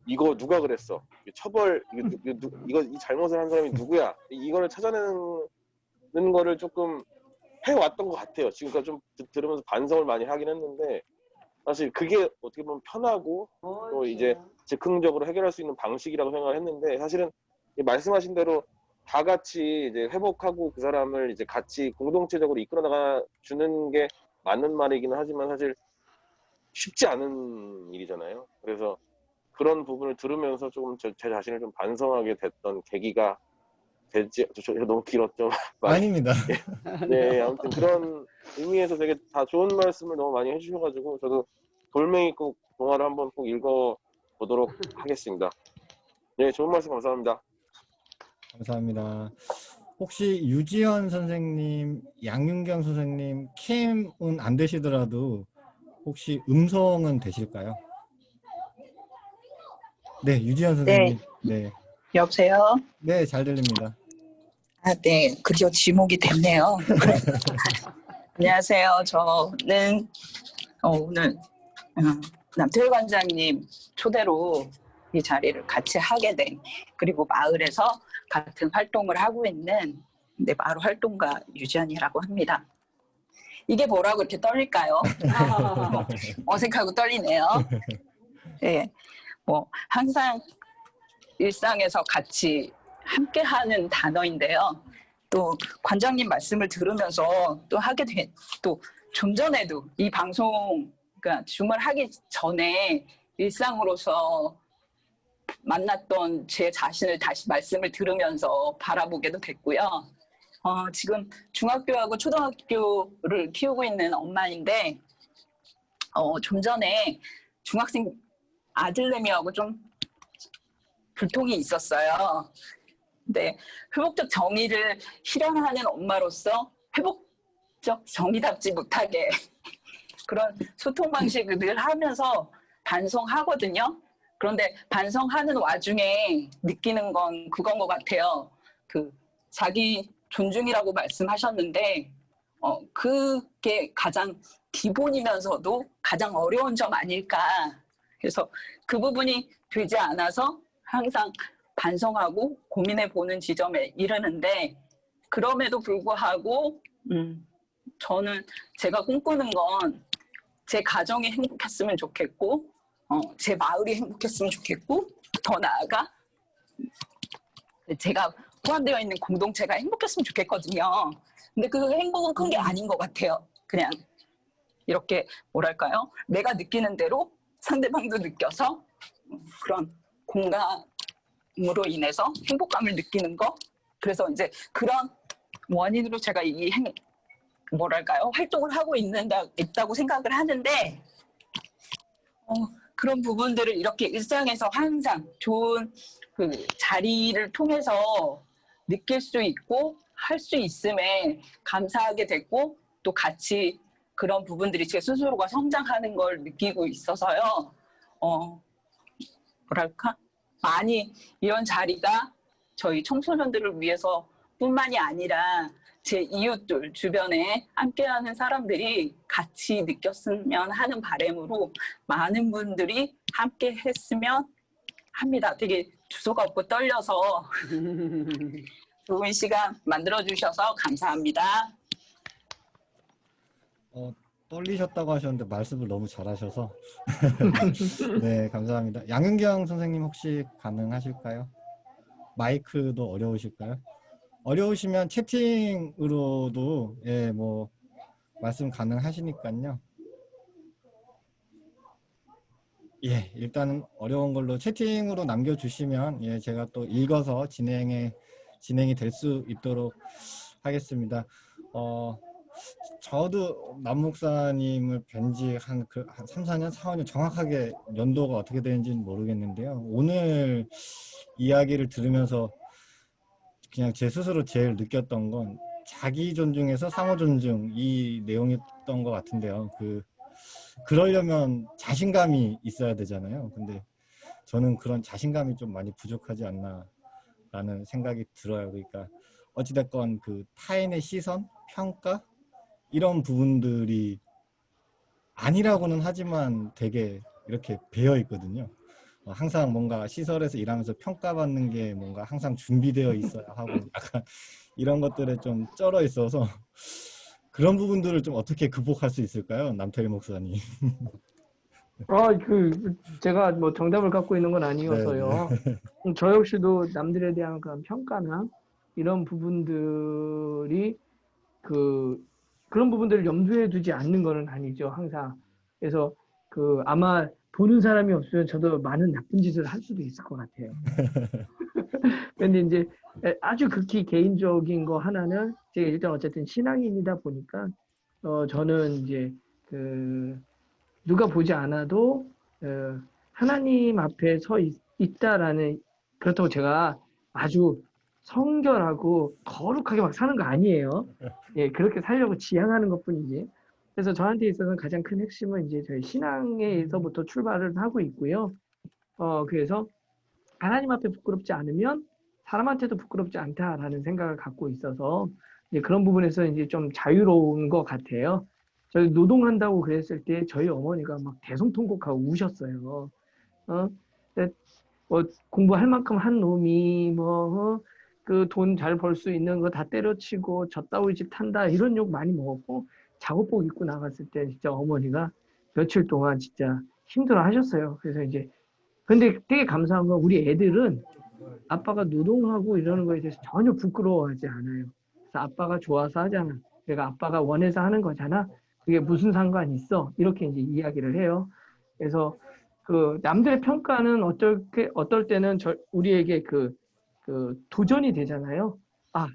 이거 누가 그랬어? 처벌 이 잘못을 한 사람이 누구야? 이거를 찾아내는 거를 조금 해왔던 것 같아요. 지금까지 좀 들으면서 반성을 많이 하긴 했는데 사실 그게 어떻게 보면 편하고 또 이제 즉흥적으로 해결할 수 있는 방식이라고 생각을 했는데 사실은 말씀하신 대로 다 같이 이제 회복하고 그 사람을 이제 같이 공동체적으로 이끌어 나가 주는 게 맞는 말이기는 하지만 사실 쉽지 않은 일이잖아요. 그래서 그런 부분을 들으면서 조금 제 자신을 좀 반성하게 됐던 계기가 됐지. 너무 길었죠. 많이. 아닙니다. 네, 아무튼 그런 의미에서 되게 다 좋은 말씀을 너무 많이 해주셔가지고 저도 돌멩이꽃 동화를 한번 꼭 읽어보도록 하겠습니다. 네, 좋은 말씀 감사합니다. 감사합니다. 혹시 유지현 선생님, 양윤경 선생님 캠은 안 되시더라도 혹시 음성은 되실까요? 네, 유지현 선생님. 네, 여보세요? 네, 잘 들립니다. 아, 네. 드디어 지목이 됐네요. 안녕하세요. 저는 오늘 남태일 관장님 초대로 이 자리를 같이 하게 된 그리고 마을에서 같은 활동을 하고 있는 마을 활동가 유지연이라고 합니다. 이게 뭐라고 이렇게 떨릴까요? 어색하고 떨리네요. 네, 뭐 항상 일상에서 같이 함께하는 단어인데요. 또 관장님 말씀을 들으면서 또 하게 된 또 좀 전에도 이 방송 그러니까 줌을 하기 전에 일상으로서 만났던 제 자신을 다시 말씀을 들으면서 바라보게도 됐고요. 지금 중학교하고 초등학교를 키우고 있는 엄마인데 좀 전에 중학생 아들내미하고 좀 불통이 있었어요. 근데 회복적 정의를 실현하는 엄마로서 회복적 정의답지 못하게 그런 소통 방식을 늘 하면서 반성하거든요. 그런데 반성하는 와중에 느끼는 건 그건 것 같아요. 그 자기 존중이라고 말씀하셨는데 그게 가장 기본이면서도 가장 어려운 점 아닐까. 그래서 그 부분이 되지 않아서 항상 반성하고 고민해 보는 지점에 이르는데 그럼에도 불구하고 저는 제가 꿈꾸는 건 제 가정이 행복했으면 좋겠고 제 마을이 행복했으면 좋겠고 더 나아가 제가 포함되어 있는 공동체가 행복했으면 좋겠거든요. 근데 그 행복은 큰 게 아닌 것 같아요. 그냥 이렇게 뭐랄까요? 내가 느끼는 대로 상대방도 느껴서 그런 공감으로 인해서 행복감을 느끼는 거. 그래서 이제 그런 원인으로 제가 이 뭐랄까요? 활동을 하고 있다고 생각을 하는데 그런 부분들을 이렇게 일상에서 항상 좋은 그 자리를 통해서 느낄 수 있고 할 수 있음에 감사하게 됐고 또 같이 그런 부분들이 제 스스로가 성장하는 걸 느끼고 있어서요. 뭐랄까? 많이 이런 자리가 저희 청소년들을 위해서 뿐만이 아니라 제 이웃들 주변에 함께하는 사람들이 같이 느꼈으면 하는 바람으로 많은 분들이 함께 했으면 합니다. 되게 주소가 없고 떨려서 좋은 시간 만들어주셔서 감사합니다. 떨리셨다고 하셨는데 말씀을 너무 잘하셔서 네, 감사합니다. 양윤경 선생님 혹시 가능하실까요? 마이크도 어려우실까요? 어려우시면 채팅으로도 예, 뭐 말씀 가능하시니까요. 예, 일단은 어려운 걸로 채팅으로 남겨주시면 예, 제가 또 읽어서 진행이 될 수 있도록 하겠습니다. 저도 남 목사님을 뵌지 한 3, 4년, 4, 5년 정확하게 연도가 어떻게 되는지는 모르겠는데요. 오늘 이야기를 들으면서 그냥 제 스스로 제일 느꼈던 건 자기 존중에서 상호 존중 이 내용이었던 것 같은데요. 그러려면 자신감이 있어야 되잖아요. 근데 저는 그런 자신감이 좀 많이 부족하지 않나라는 생각이 들어요. 그러니까 어찌됐건 그 타인의 시선, 평가 이런 부분들이 아니라고는 하지만 되게 이렇게 배어 있거든요. 항상 뭔가 시설에서 일하면서 평가받는 게 뭔가 항상 준비되어 있어야 하고 약간 이런 것들에 좀 쩔어 있어서 그런 부분들을 좀 어떻게 극복할 수 있을까요? 남태일 목사님. 제가 뭐 정답을 갖고 있는 건 아니어서요. 네. 저 역시도 남들에 대한 그런 평가나 이런 부분들이 그런 부분들을 염두에 두지 않는 거는 아니죠, 항상. 그래서 아마 보는 사람이 없으면 저도 많은 나쁜 짓을 할 수도 있을 것 같아요. 근데 이제 아주 극히 개인적인 거 하나는 제가 일단 어쨌든 신앙인이다 보니까 저는 이제 누가 보지 않아도 하나님 앞에 서 있다라는, 그렇다고 제가 아주 성결하고 거룩하게 막 사는 거 아니에요. 예, 그렇게 살려고 지향하는 것뿐이지. 그래서 저한테 있어서는 가장 큰 핵심은 이제 저희 신앙에서부터 출발을 하고 있고요. 그래서 하나님 앞에 부끄럽지 않으면 사람한테도 부끄럽지 않다라는 생각을 갖고 있어서 이제 그런 부분에서 이제 좀 자유로운 것 같아요. 저희 노동한다고 그랬을 때 저희 어머니가 막 대성통곡하고 우셨어요. 뭐 공부할 만큼 한 놈이 그 돈 잘 벌 수 있는 거 다 때려치고 저따위 집 탄다 이런 욕 많이 먹었고, 작업복 입고 나갔을 때 진짜 어머니가 며칠 동안 진짜 힘들어 하셨어요. 그래서 이제 근데 되게 감사한 건 우리 애들은 아빠가 노동하고 이러는 거에 대해서 전혀 부끄러워하지 않아요. 그래서 아빠가 좋아서 하잖아. 그러니까 아빠가 원해서 하는 거잖아. 그게 무슨 상관 있어? 이렇게 이제 이야기를 해요. 그래서 남들의 평가는 어떨 때는 우리에게 도전이 되잖아요.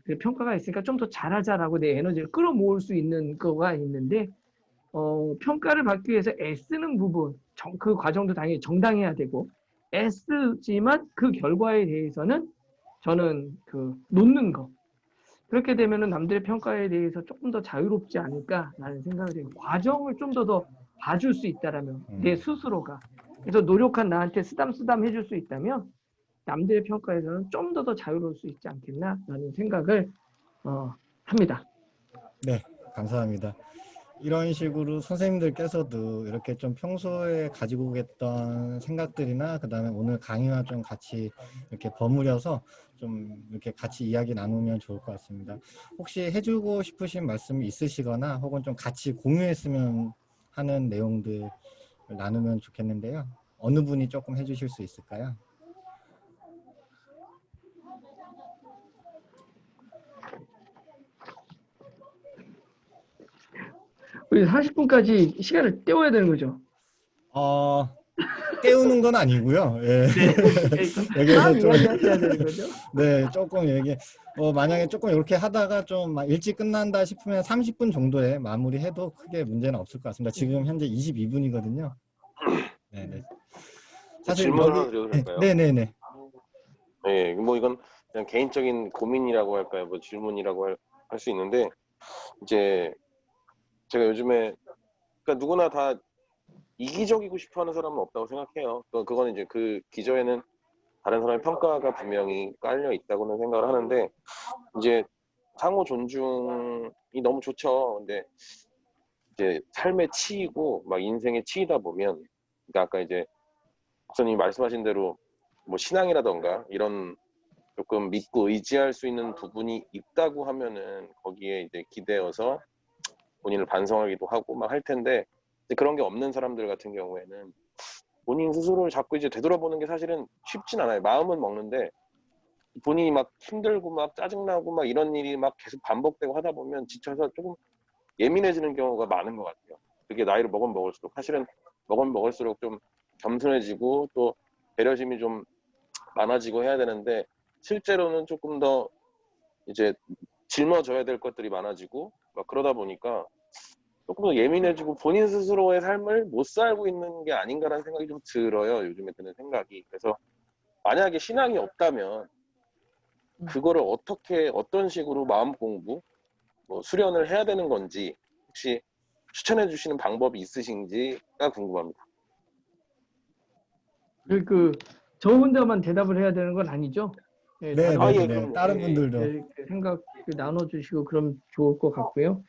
그 평가가 있으니까 좀 더 잘하자라고 내 에너지를 끌어모을 수 있는 거가 있는데, 평가를 받기 위해서 애쓰는 부분, 그 과정도 당연히 정당해야 되고, 애쓰지만 그 결과에 대해서는 저는 놓는 거. 그렇게 되면은 남들의 평가에 대해서 조금 더 자유롭지 않을까라는 생각을 해요. 과정을 좀 더 봐줄 수 있다라면, 내 스스로가. 그래서 노력한 나한테 쓰담쓰담 해줄 수 있다면, 남들의 평가에서는 좀 더 자유로울 수 있지 않겠나라는 생각을 합니다. 네, 감사합니다. 이런 식으로 선생님들께서도 이렇게 좀 평소에 가지고 계셨던 생각들이나 그다음에 오늘 강의와 좀 같이 이렇게 버무려서 좀 이렇게 같이 이야기 나누면 좋을 것 같습니다. 혹시 해주고 싶으신 말씀이 있으시거나 혹은 좀 같이 공유했으면 하는 내용들 나누면 좋겠는데요. 어느 분이 조금 해주실 수 있을까요? 우리 40분까지 시간을 때워야 되는 거죠. 때우는 건 아니고요. 예. 여기에서 막 좀 이야기하셔야 되는 거죠. 네, 조금 얘기 만약에 조금 이렇게 하다가 좀 막 일찍 끝난다 싶으면 30분 정도에 마무리해도 크게 문제는 없을 것 같습니다. 지금 현재 22분이거든요. 네, 네. 사실 질문 하나 여기 드려도 될까요? 네, 네, 네. 네, 뭐 이건 그냥 개인적인 고민이라고 할까요? 뭐 질문이라고 할 수 있는데, 이제 제가 요즘에 그러니까 누구나 다 이기적이고 싶어하는 사람은 없다고 생각해요. 그거는 이제 그 기저에는 다른 사람의 평가가 분명히 깔려 있다고는 생각을 하는데, 이제 상호 존중이 너무 좋죠. 근데 이제 삶에 치이고 막 인생에 치이다 보면, 그러니까 아까 이제 목사님이 말씀하신 대로 뭐 신앙이라던가 이런 조금 믿고 의지할 수 있는 부분이 있다고 하면은 거기에 이제 기대어서 본인을 반성하기도 하고 막 할 텐데, 이제 그런 게 없는 사람들 같은 경우에는 본인 스스로를 자꾸 이제 되돌아보는 게 사실은 쉽진 않아요. 마음은 먹는데 본인이 막 힘들고 막 짜증나고 막 이런 일이 막 계속 반복되고 하다 보면 지쳐서 조금 예민해지는 경우가 많은 것 같아요. 그게 나이를 먹으면 먹을수록 사실은 먹으면 먹을수록 좀 겸손해지고 또 배려심이 좀 많아지고 해야 되는데, 실제로는 조금 더 이제 짊어져야 될 것들이 많아지고 막 그러다 보니까 조금 더 예민해지고 본인 스스로의 삶을 못 살고 있는 게 아닌가라는 생각이 좀 들어요. 요즘에 드는 생각이. 그래서 만약에 신앙이 없다면 그거를 어떻게 어떤 식으로 마음 공부 뭐 수련을 해야 되는 건지 혹시 추천해 주시는 방법이 있으신지가 궁금합니다. 저 혼자만 대답을 해야 되는 건 아니죠? 예, 네, 다른 네, 예, 네. 그럼요. 다른 예, 분들도 이렇게 생각 나눠주시고 그럼 좋을 것 같고요.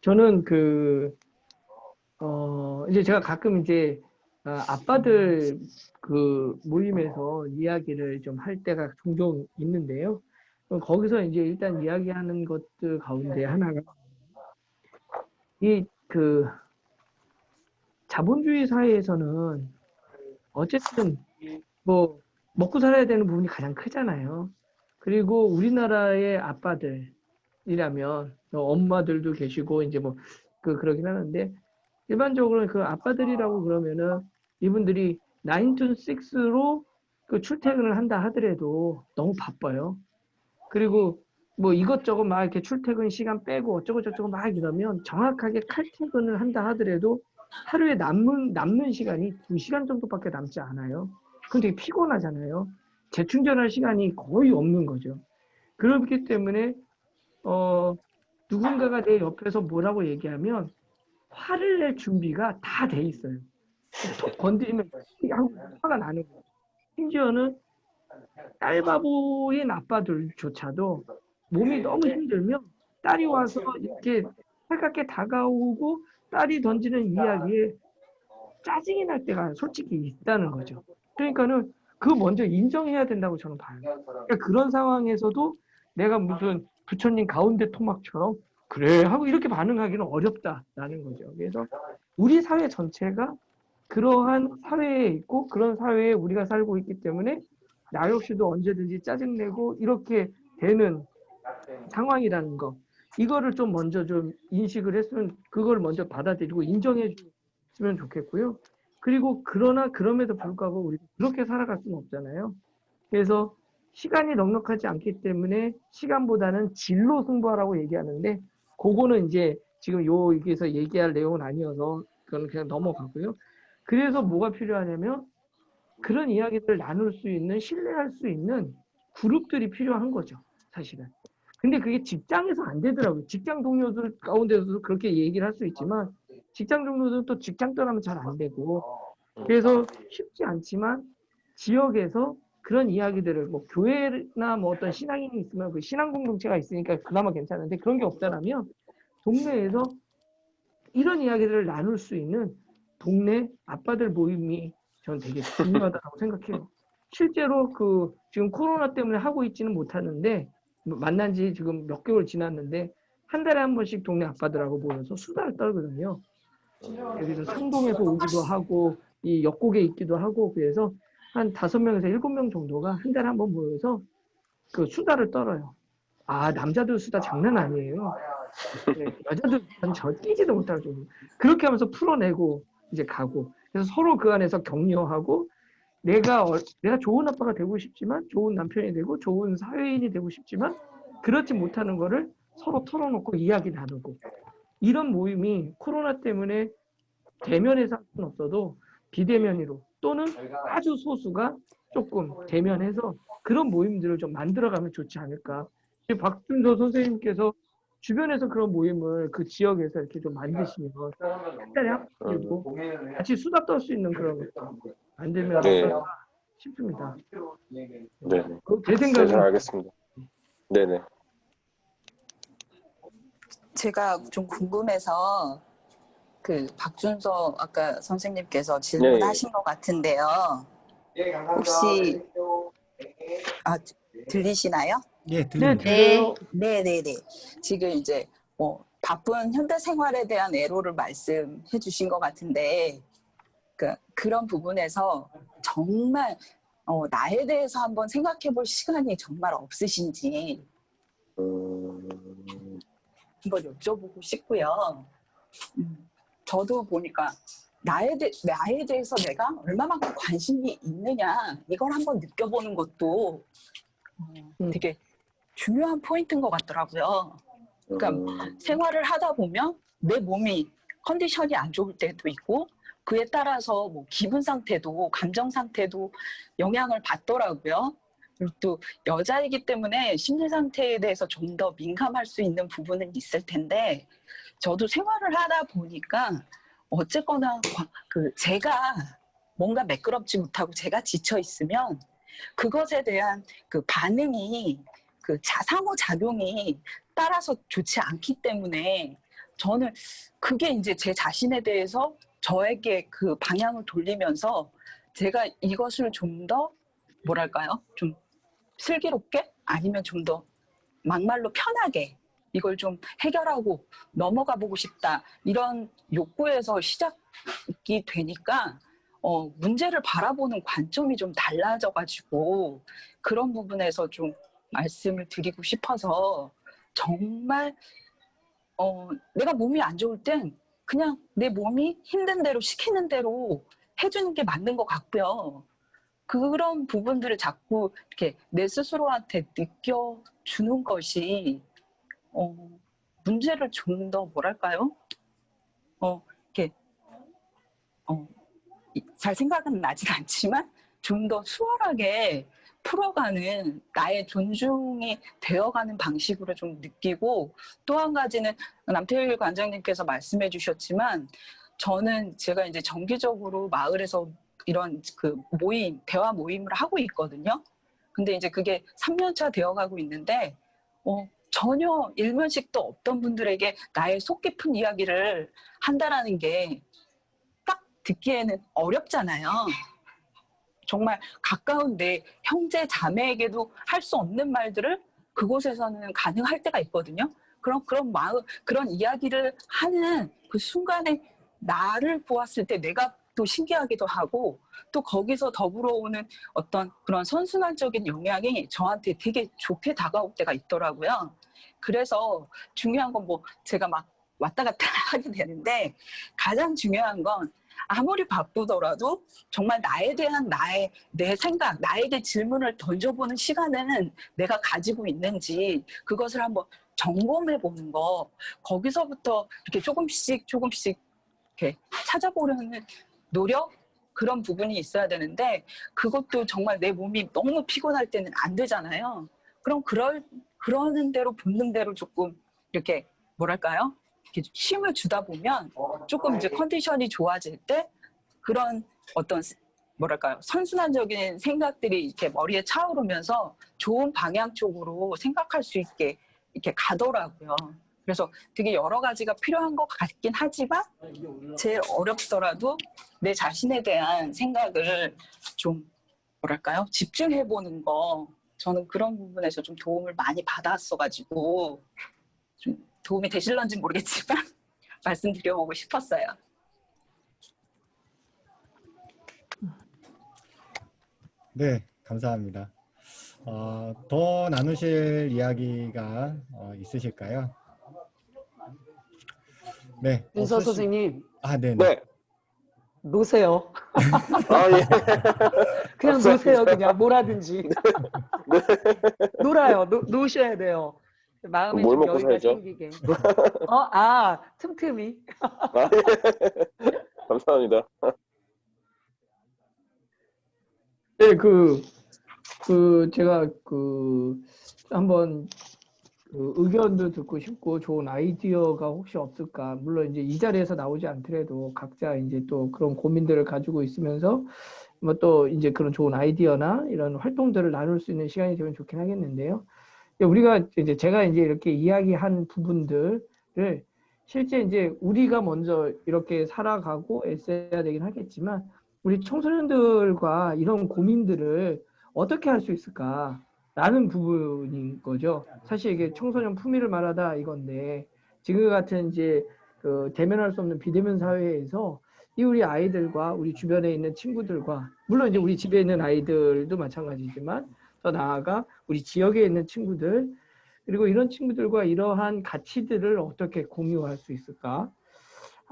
저는 이제 제가 가끔 이제 아빠들 모임에서 이야기를 좀 할 때가 종종 있는데요. 거기서 이제 일단 이야기하는 것들 가운데 하나가 자본주의 사회에서는 어쨌든 뭐 먹고 살아야 되는 부분이 가장 크잖아요. 그리고 우리나라의 아빠들이라면 엄마들도 계시고 이제 뭐 그러긴 하는데 일반적으로 그 아빠들이라고 그러면은 이분들이 9 to 6로 출퇴근을 한다 하더라도 너무 바빠요. 그리고 뭐 이것저것 막 이렇게 출퇴근 시간 빼고 어쩌고 저쩌고 막 이러면 정확하게 칼퇴근을 한다 하더라도 하루에 남는 시간이 2시간 정도밖에 남지 않아요. 그럼 되게 피곤하잖아요. 재충전할 시간이 거의 없는 거죠. 그렇기 때문에 누군가가 내 옆에서 뭐라고 얘기하면 화를 낼 준비가 다 돼 있어요. 톡 건드리면 화가 나는 거예요. 심지어는 딸바보인 아빠들조차도 몸이 너무 힘들면 딸이 와서 이렇게 살갑게 다가오고 딸이 던지는 이야기에 짜증이 날 때가 솔직히 있다는 거죠. 그러니까는 먼저 인정해야 된다고 저는 봐요. 그러니까 그런 상황에서도 내가 무슨 부처님 가운데 토막처럼 그래 하고 이렇게 반응하기는 어렵다라는 거죠. 그래서 우리 사회 전체가 그러한 사회에 있고 그런 사회에 우리가 살고 있기 때문에 나 역시도 언제든지 짜증내고 이렇게 되는 상황이라는 거, 이거를 좀 먼저 좀 인식을 했으면, 그걸 먼저 받아들이고 인정해 줬으면 좋겠고요. 그리고 그럼에도 불구하고 우리가 그렇게 살아갈 수는 없잖아요. 그래서 시간이 넉넉하지 않기 때문에 시간보다는 진로 승부하라고 얘기하는데, 그거는 이제 지금 여기서 얘기할 내용은 아니어서 그건 그냥 넘어가고요. 그래서 뭐가 필요하냐면 그런 이야기들을 나눌 수 있는, 신뢰할 수 있는 그룹들이 필요한 거죠, 사실은. 근데 그게 직장에서 안 되더라고요. 직장 동료들 가운데서도 그렇게 얘기를 할 수 있지만 직장 동료들은 또 직장 떠나면 잘 안 되고, 그래서 쉽지 않지만 지역에서 그런 이야기들을 뭐 교회나 뭐 어떤 신앙인이 있으면 그 신앙 공동체가 있으니까 그나마 괜찮은데, 그런 게 없다라면 동네에서 이런 이야기를 나눌 수 있는 동네 아빠들 모임이 저는 되게 중요하다고 생각해요. 실제로 지금 코로나 때문에 하고 있지는 못하는데 만난 지 지금 몇 개월 지났는데 한 달에 한 번씩 동네 아빠들하고 모여서 수다를 떨거든요. 여기서 상동에서 오기도 하고 이 역곡에 있기도 하고 그래서 한 5명에서 7명 정도가 한 달에 한 번 모여서 그 수다를 떨어요. 아, 남자들 수다 장난 아니에요. 네, 여자들 저 뛰지도 못할 정도. 그렇게 하면서 풀어내고 이제 가고. 그래서 서로 그 안에서 격려하고 내가 좋은 아빠가 되고 싶지만 좋은 남편이 되고 좋은 사회인이 되고 싶지만 그렇지 못하는 거를 서로 털어놓고 이야기 나누고 이런 모임이 코로나 때문에 대면에서 할 수는 없어도 비대면으로 또는 아주 소수가 조금 대면해서 그런 모임들을 좀 만들어가면 좋지 않을까. 박준서 선생님께서 주변에서 그런 모임을 그 지역에서 이렇게 좀 만드시면 한 달에 한 번이고 같이 수다 떨 수 있는 그런 거 만들면 네. 어떨까 싶습니다. 네. 제 네, 잘 생각은 알겠습니다. 네네. 제가 좀 궁금해서 그 박준서 아까 선생님께서 네. 질문하신 것 같은데요. 혹시 들리시나요? 예, 네, 들립니다. 들려요. 네네네. 지금 이제 바쁜 현대 생활에 대한 애로를 말씀해 주신 것 같은데 그런 부분에서 정말 나에 대해서 한번 생각해 볼 시간이 정말 없으신지 한번 여쭤보고 싶고요. 저도 보니까 나에 대해서 내가 얼마만큼 관심이 있느냐 이걸 한번 느껴보는 것도 되게 중요한 포인트인 것 같더라고요. 그러니까 생활을 하다 보면 내 몸이 컨디션이 안 좋을 때도 있고 그에 따라서 뭐 기분 상태도 감정 상태도 영향을 받더라고요. 그리고 또 여자이기 때문에 심리 상태에 대해서 좀 더 민감할 수 있는 부분은 있을 텐데 저도 생활을 하다 보니까 어쨌거나 제가 뭔가 매끄럽지 못하고 제가 지쳐 있으면 그것에 대한 그 반응이 상호작용이 따라서 좋지 않기 때문에 저는 그게 이제 제 자신에 대해서 저에게 그 방향을 돌리면서 제가 이것을 좀 더 뭐랄까요? 좀 슬기롭게 아니면 좀 더 막말로 편하게 이걸 좀 해결하고 넘어가 보고 싶다 이런 욕구에서 시작이 되니까 문제를 바라보는 관점이 좀 달라져가지고 그런 부분에서 좀 말씀을 드리고 싶어서 정말 내가 몸이 안 좋을 땐 그냥 내 몸이 힘든 대로 시키는 대로 해주는 게 맞는 것 같고요. 그런 부분들을 자꾸 이렇게 내 스스로한테 느껴주는 것이 문제를 좀 더 뭐랄까요? 이렇게 잘 생각은 나진 않지만 좀 더 수월하게 풀어가는 나의 존중이 되어가는 방식으로 좀 느끼고 또 한 가지는 남태일 관장님께서 말씀해 주셨지만 저는 제가 이제 정기적으로 마을에서 이런 그 대화 모임을 하고 있거든요. 근데 이제 그게 3년차 되어가고 있는데 전혀 일면식도 없던 분들에게 나의 속 깊은 이야기를 한다라는 게 딱 듣기에는 어렵잖아요. 정말 가까운 내 형제 자매에게도 할 수 없는 말들을 그곳에서는 가능할 때가 있거든요. 그런 마음, 그런 이야기를 하는 그 순간에 나를 보았을 때 내가 또 신기하기도 하고 또 거기서 더불어 오는 어떤 그런 선순환적인 영향이 저한테 되게 좋게 다가올 때가 있더라고요. 그래서 중요한 건 제가 막 왔다 갔다 하게 되는데 가장 중요한 건 아무리 바쁘더라도 정말 나에 대한 내 생각, 나에게 질문을 던져보는 시간은 내가 가지고 있는지 그것을 한번 점검해 보는 거, 거기서부터 이렇게 조금씩 이렇게 찾아보려는 노력? 그런 부분이 있어야 되는데 그것도 정말 내 몸이 너무 피곤할 때는 안 되잖아요. 그럼 그러는 대로 본능대로 조금 이렇게 뭐랄까요? 이렇게 쉼을 주다 보면 조금 이제 컨디션이 좋아질 때 그런 어떤 뭐랄까요? 선순환적인 생각들이 이렇게 머리에 차오르면서 좋은 방향 쪽으로 생각할 수 있게 이렇게 가더라고요. 그래서 되게 여러 가지가 필요한 것 같긴 하지만 제일 어렵더라도 내 자신에 대한 생각을 좀 뭐랄까요? 집중해보는 거 저는 그런 부분에서 좀 도움을 많이 받았어가지고 좀 도움이 되실런지 모르겠지만 말씀드려보고 싶었어요. 네, 감사합니다. 더 나누실 이야기가 있으실까요? 네, 윤서 선생님, 네네. 네. 노세요. 아, 예. 그냥 노세요. 그냥 뭐라든지. 네. 놀아요. 노셔야 돼요. 마음에 뭘 좀 먹고 여유가 살죠? 생기게. 틈틈이. 아, 예. 감사합니다. 네, 제가 한번 의견도 듣고 싶고 좋은 아이디어가 혹시 없을까. 물론 이제 이 자리에서 나오지 않더라도 각자 이제 또 그런 고민들을 가지고 있으면서 뭐 또 이제 그런 좋은 아이디어나 이런 활동들을 나눌 수 있는 시간이 되면 좋긴 하겠는데요. 우리가 이제 제가 이제 이렇게 이야기한 부분들을 실제 이제 우리가 먼저 이렇게 살아가고 애써야 되긴 하겠지만 우리 청소년들과 이런 고민들을 어떻게 할 수 있을까라는 부분인 거죠. 사실 이게 청소년 품위를 말하다 이건데 지금 같은 이제 대면할 수 없는 비대면 사회에서 이 우리 아이들과 우리 주변에 있는 친구들과 물론 이제 우리 집에 있는 아이들도 마찬가지지만 더 나아가 우리 지역에 있는 친구들 그리고 이런 친구들과 이러한 가치들을 어떻게 공유할 수 있을까?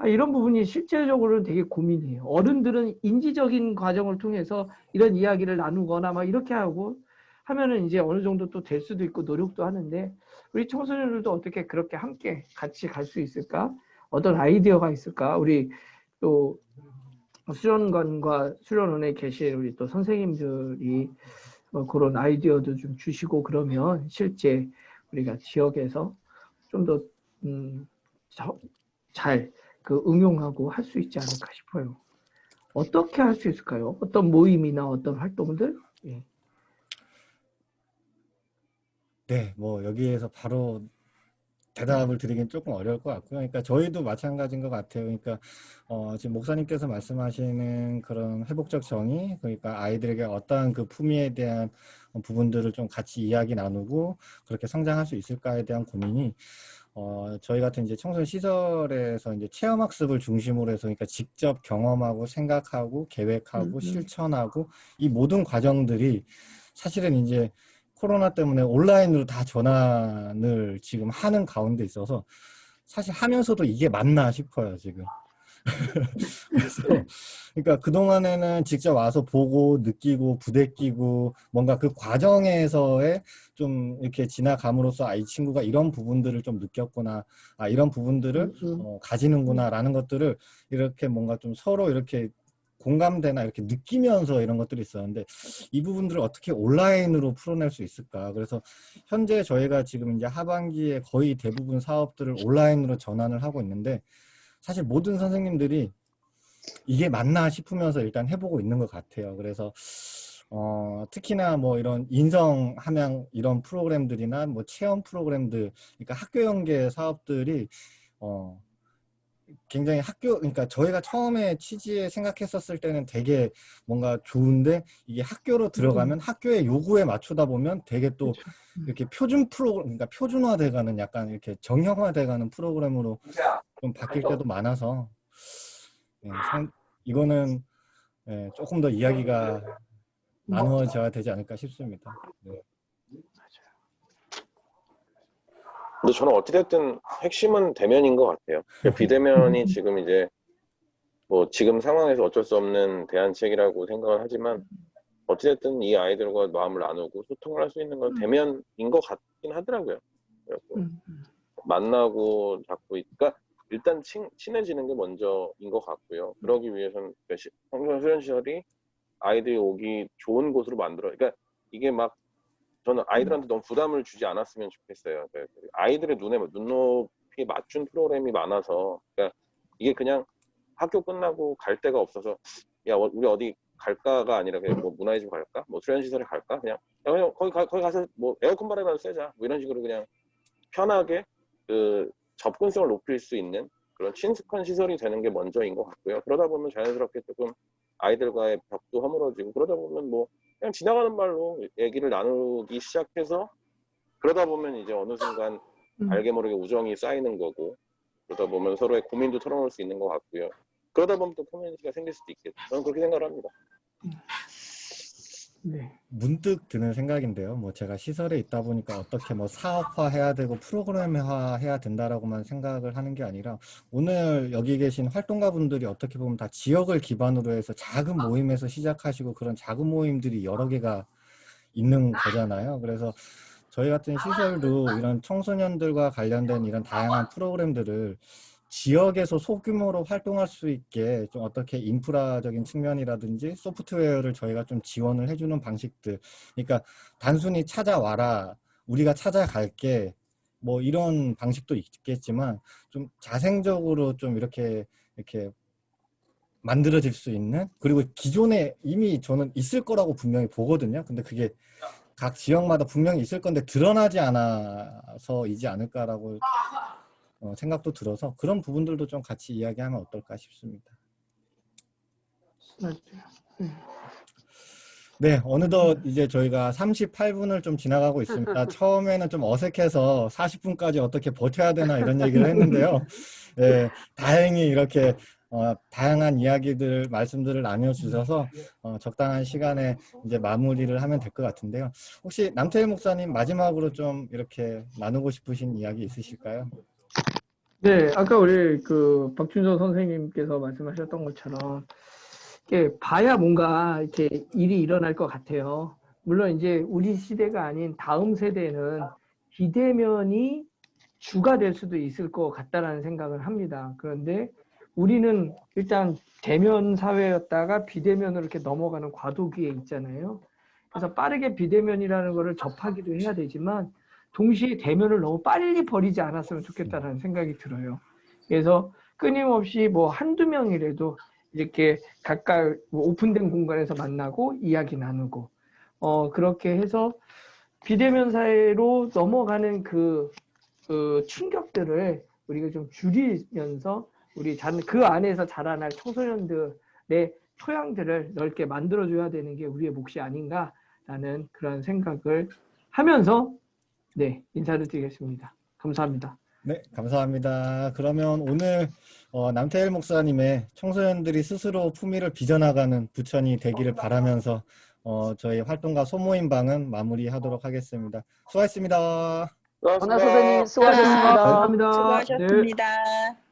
이런 부분이 실제적으로는 되게 고민이에요. 어른들은 인지적인 과정을 통해서 이런 이야기를 나누거나 막 이렇게 하고 하면은 이제 어느 정도 또 될 수도 있고 노력도 하는데 우리 청소년들도 어떻게 그렇게 함께 같이 갈 수 있을까? 어떤 아이디어가 있을까? 우리 또 수련관과 수련원에 계신 우리 또 선생님들이 뭐 그런 아이디어도 좀 주시고 그러면 실제 우리가 지역에서 좀 더 잘 응용하고 할 수 있지 않을까 싶어요. 어떻게 할 수 있을까요? 어떤 모임이나 어떤 활동들? 예. 네, 뭐 여기에서 바로 대답을 드리긴 조금 어려울 것 같고요. 그러니까 저희도 마찬가지인 것 같아요. 그러니까 지금 목사님께서 말씀하시는 그런 회복적 정의, 그러니까 아이들에게 어떠한 그 품위에 대한 부분들을 좀 같이 이야기 나누고 그렇게 성장할 수 있을까에 대한 고민이 저희 같은 이제 청소년 시설에서 이제 체험학습을 중심으로 해서 그러니까 직접 경험하고 생각하고 계획하고 실천하고 이 모든 과정들이 사실은 이제 코로나 때문에 온라인으로 다 전환을 지금 하는 가운데 있어서 사실 하면서도 이게 맞나 싶어요, 지금. 그래서 그러니까 그동안에는 직접 와서 보고 느끼고 부대끼고 뭔가 그 과정에서의 좀 이렇게 지나감으로써 이 친구가 이런 부분들을 좀 느꼈구나, 이런 부분들을 가지는구나라는 것들을 이렇게 뭔가 좀 서로 이렇게 공감대나 이렇게 느끼면서 이런 것들이 있었는데 이 부분들을 어떻게 온라인으로 풀어낼 수 있을까? 그래서 현재 저희가 지금 이제 하반기에 거의 대부분 사업들을 온라인으로 전환을 하고 있는데 사실 모든 선생님들이 이게 맞나 싶으면서 일단 해보고 있는 것 같아요. 그래서 특히나 뭐 이런 인성 함양 이런 프로그램들이나 뭐 체험 프로그램들, 그러니까 학교 연계 사업들이 굉장히 그러니까 저희가 처음에 취지에 생각했었을 때는 되게 뭔가 좋은데 이게 학교로 들어가면 학교의 요구에 맞추다 보면 되게 또 이렇게 그러니까 표준화돼가는 약간 이렇게 정형화돼가는 프로그램으로 좀 바뀔 때도 많아서 이거는 조금 더 이야기가 나누어져야 되지 않을까 싶습니다. 네. 근데 저는 어찌됐든 핵심은 대면인 것 같아요. 비대면이 지금 이제 뭐 지금 상황에서 어쩔 수 없는 대안책이라고 생각을 하지만 어찌됐든 이 아이들과 마음을 나누고 소통을 할 수 있는 건 대면인 것 같긴 하더라고요. 만나고 자꾸 그러니까 일단 친해지는 게 먼저인 것 같고요. 그러기 위해서는 청소년 수련시설이 아이들이 오기 좋은 곳으로 그러니까 이게 막 저는 아이들한테 너무 부담을 주지 않았으면 좋겠어요. 아이들의 눈높이에 맞춘 프로그램이 많아서 그러니까 이게 그냥 학교 끝나고 갈 데가 없어서 야 우리 어디 갈까가 아니라 그냥 뭐 문화예술 갈까? 뭐 수련시설에 갈까? 그냥 거기 가서 뭐 에어컨 바람이라도 쐬자 뭐 이런 식으로 그냥 편하게 접근성을 높일 수 있는 그런 친숙한 시설이 되는 게 먼저인 것 같고요. 그러다 보면 자연스럽게 조금 아이들과의 벽도 허물어지고, 그러다 보면 뭐 그냥 지나가는 말로 얘기를 나누기 시작해서, 그러다 보면 이제 어느 순간 알게 모르게 우정이 쌓이는 거고, 그러다 보면 서로의 고민도 털어놓을 수 있는 것 같고요. 그러다 보면 또 커뮤니티가 생길 수도 있겠죠. 저는 그렇게 생각을 합니다. 네. 문득 드는 생각인데요. 뭐 제가 시설에 있다 보니까 어떻게 뭐 사업화 해야 되고 프로그램화 해야 된다라고만 생각을 하는 게 아니라, 오늘 여기 계신 활동가 분들이 어떻게 보면 다 지역을 기반으로 해서 작은 모임에서 시작하시고 그런 작은 모임들이 여러 개가 있는 거잖아요. 그래서 저희 같은 시설도 이런 청소년들과 관련된 이런 다양한 프로그램들을 지역에서 소규모로 활동할 수 있게 좀 어떻게 인프라적인 측면이라든지 소프트웨어를 저희가 좀 지원을 해주는 방식들. 그러니까 단순히 찾아와라, 우리가 찾아갈게, 뭐 이런 방식도 있겠지만 좀 자생적으로 좀 이렇게 만들어질 수 있는, 그리고 기존에 이미 저는 있을 거라고 분명히 보거든요. 근데 그게 각 지역마다 분명히 있을 건데 드러나지 않아서이지 않을까라고 생각도 들어서, 그런 부분들도 좀 같이 이야기하면 어떨까 싶습니다. 맞아요. 네, 어느덧 이제 저희가 38분을 좀 지나가고 있습니다. 처음에는 좀 어색해서 40분까지 어떻게 버텨야 되나 이런 얘기를 했는데요. 네, 다행히 이렇게 다양한 이야기들, 말씀들을 나눠주셔서 적당한 시간에 이제 마무리를 하면 될 것 같은데요. 혹시 남태일 목사님, 마지막으로 좀 이렇게 나누고 싶으신 이야기 있으실까요? 네, 아까 우리 그 박준서 선생님께서 말씀하셨던 것처럼 이렇게 봐야 뭔가 이렇게 일이 일어날 것 같아요. 물론 이제 우리 시대가 아닌 다음 세대는 비대면이 주가 될 수도 있을 것 같다라는 생각을 합니다. 그런데 우리는 일단 대면 사회였다가 비대면으로 이렇게 넘어가는 과도기에 있잖아요. 그래서 빠르게 비대면이라는 거를 접하기도 해야 되지만 동시에 대면을 너무 빨리 버리지 않았으면 좋겠다는 생각이 들어요. 그래서 끊임없이 뭐 한두 명이라도 이렇게 가까이 뭐 오픈된 공간에서 만나고 이야기 나누고 그렇게 해서 비대면 사회로 넘어가는 그 충격들을 우리가 좀 줄이면서 우리 그 안에서 자라날 청소년들의 토양들을 넓게 만들어줘야 되는 게 우리의 몫이 아닌가라는 그런 생각을 하면서 네, 인사를 드리겠습니다. 감사합니다. 네, 감사합니다. 그러면 오늘 남태일 목사님의 청소년들이 스스로 품위를 빚어나가는 부천이 되기를 바라면서 저희 활동가 소모임방은 마무리하도록 하겠습니다. 수고하셨습니다. 원하 선생님 수고하셨습니다. 감사합니다. 네. 수고하셨습니다.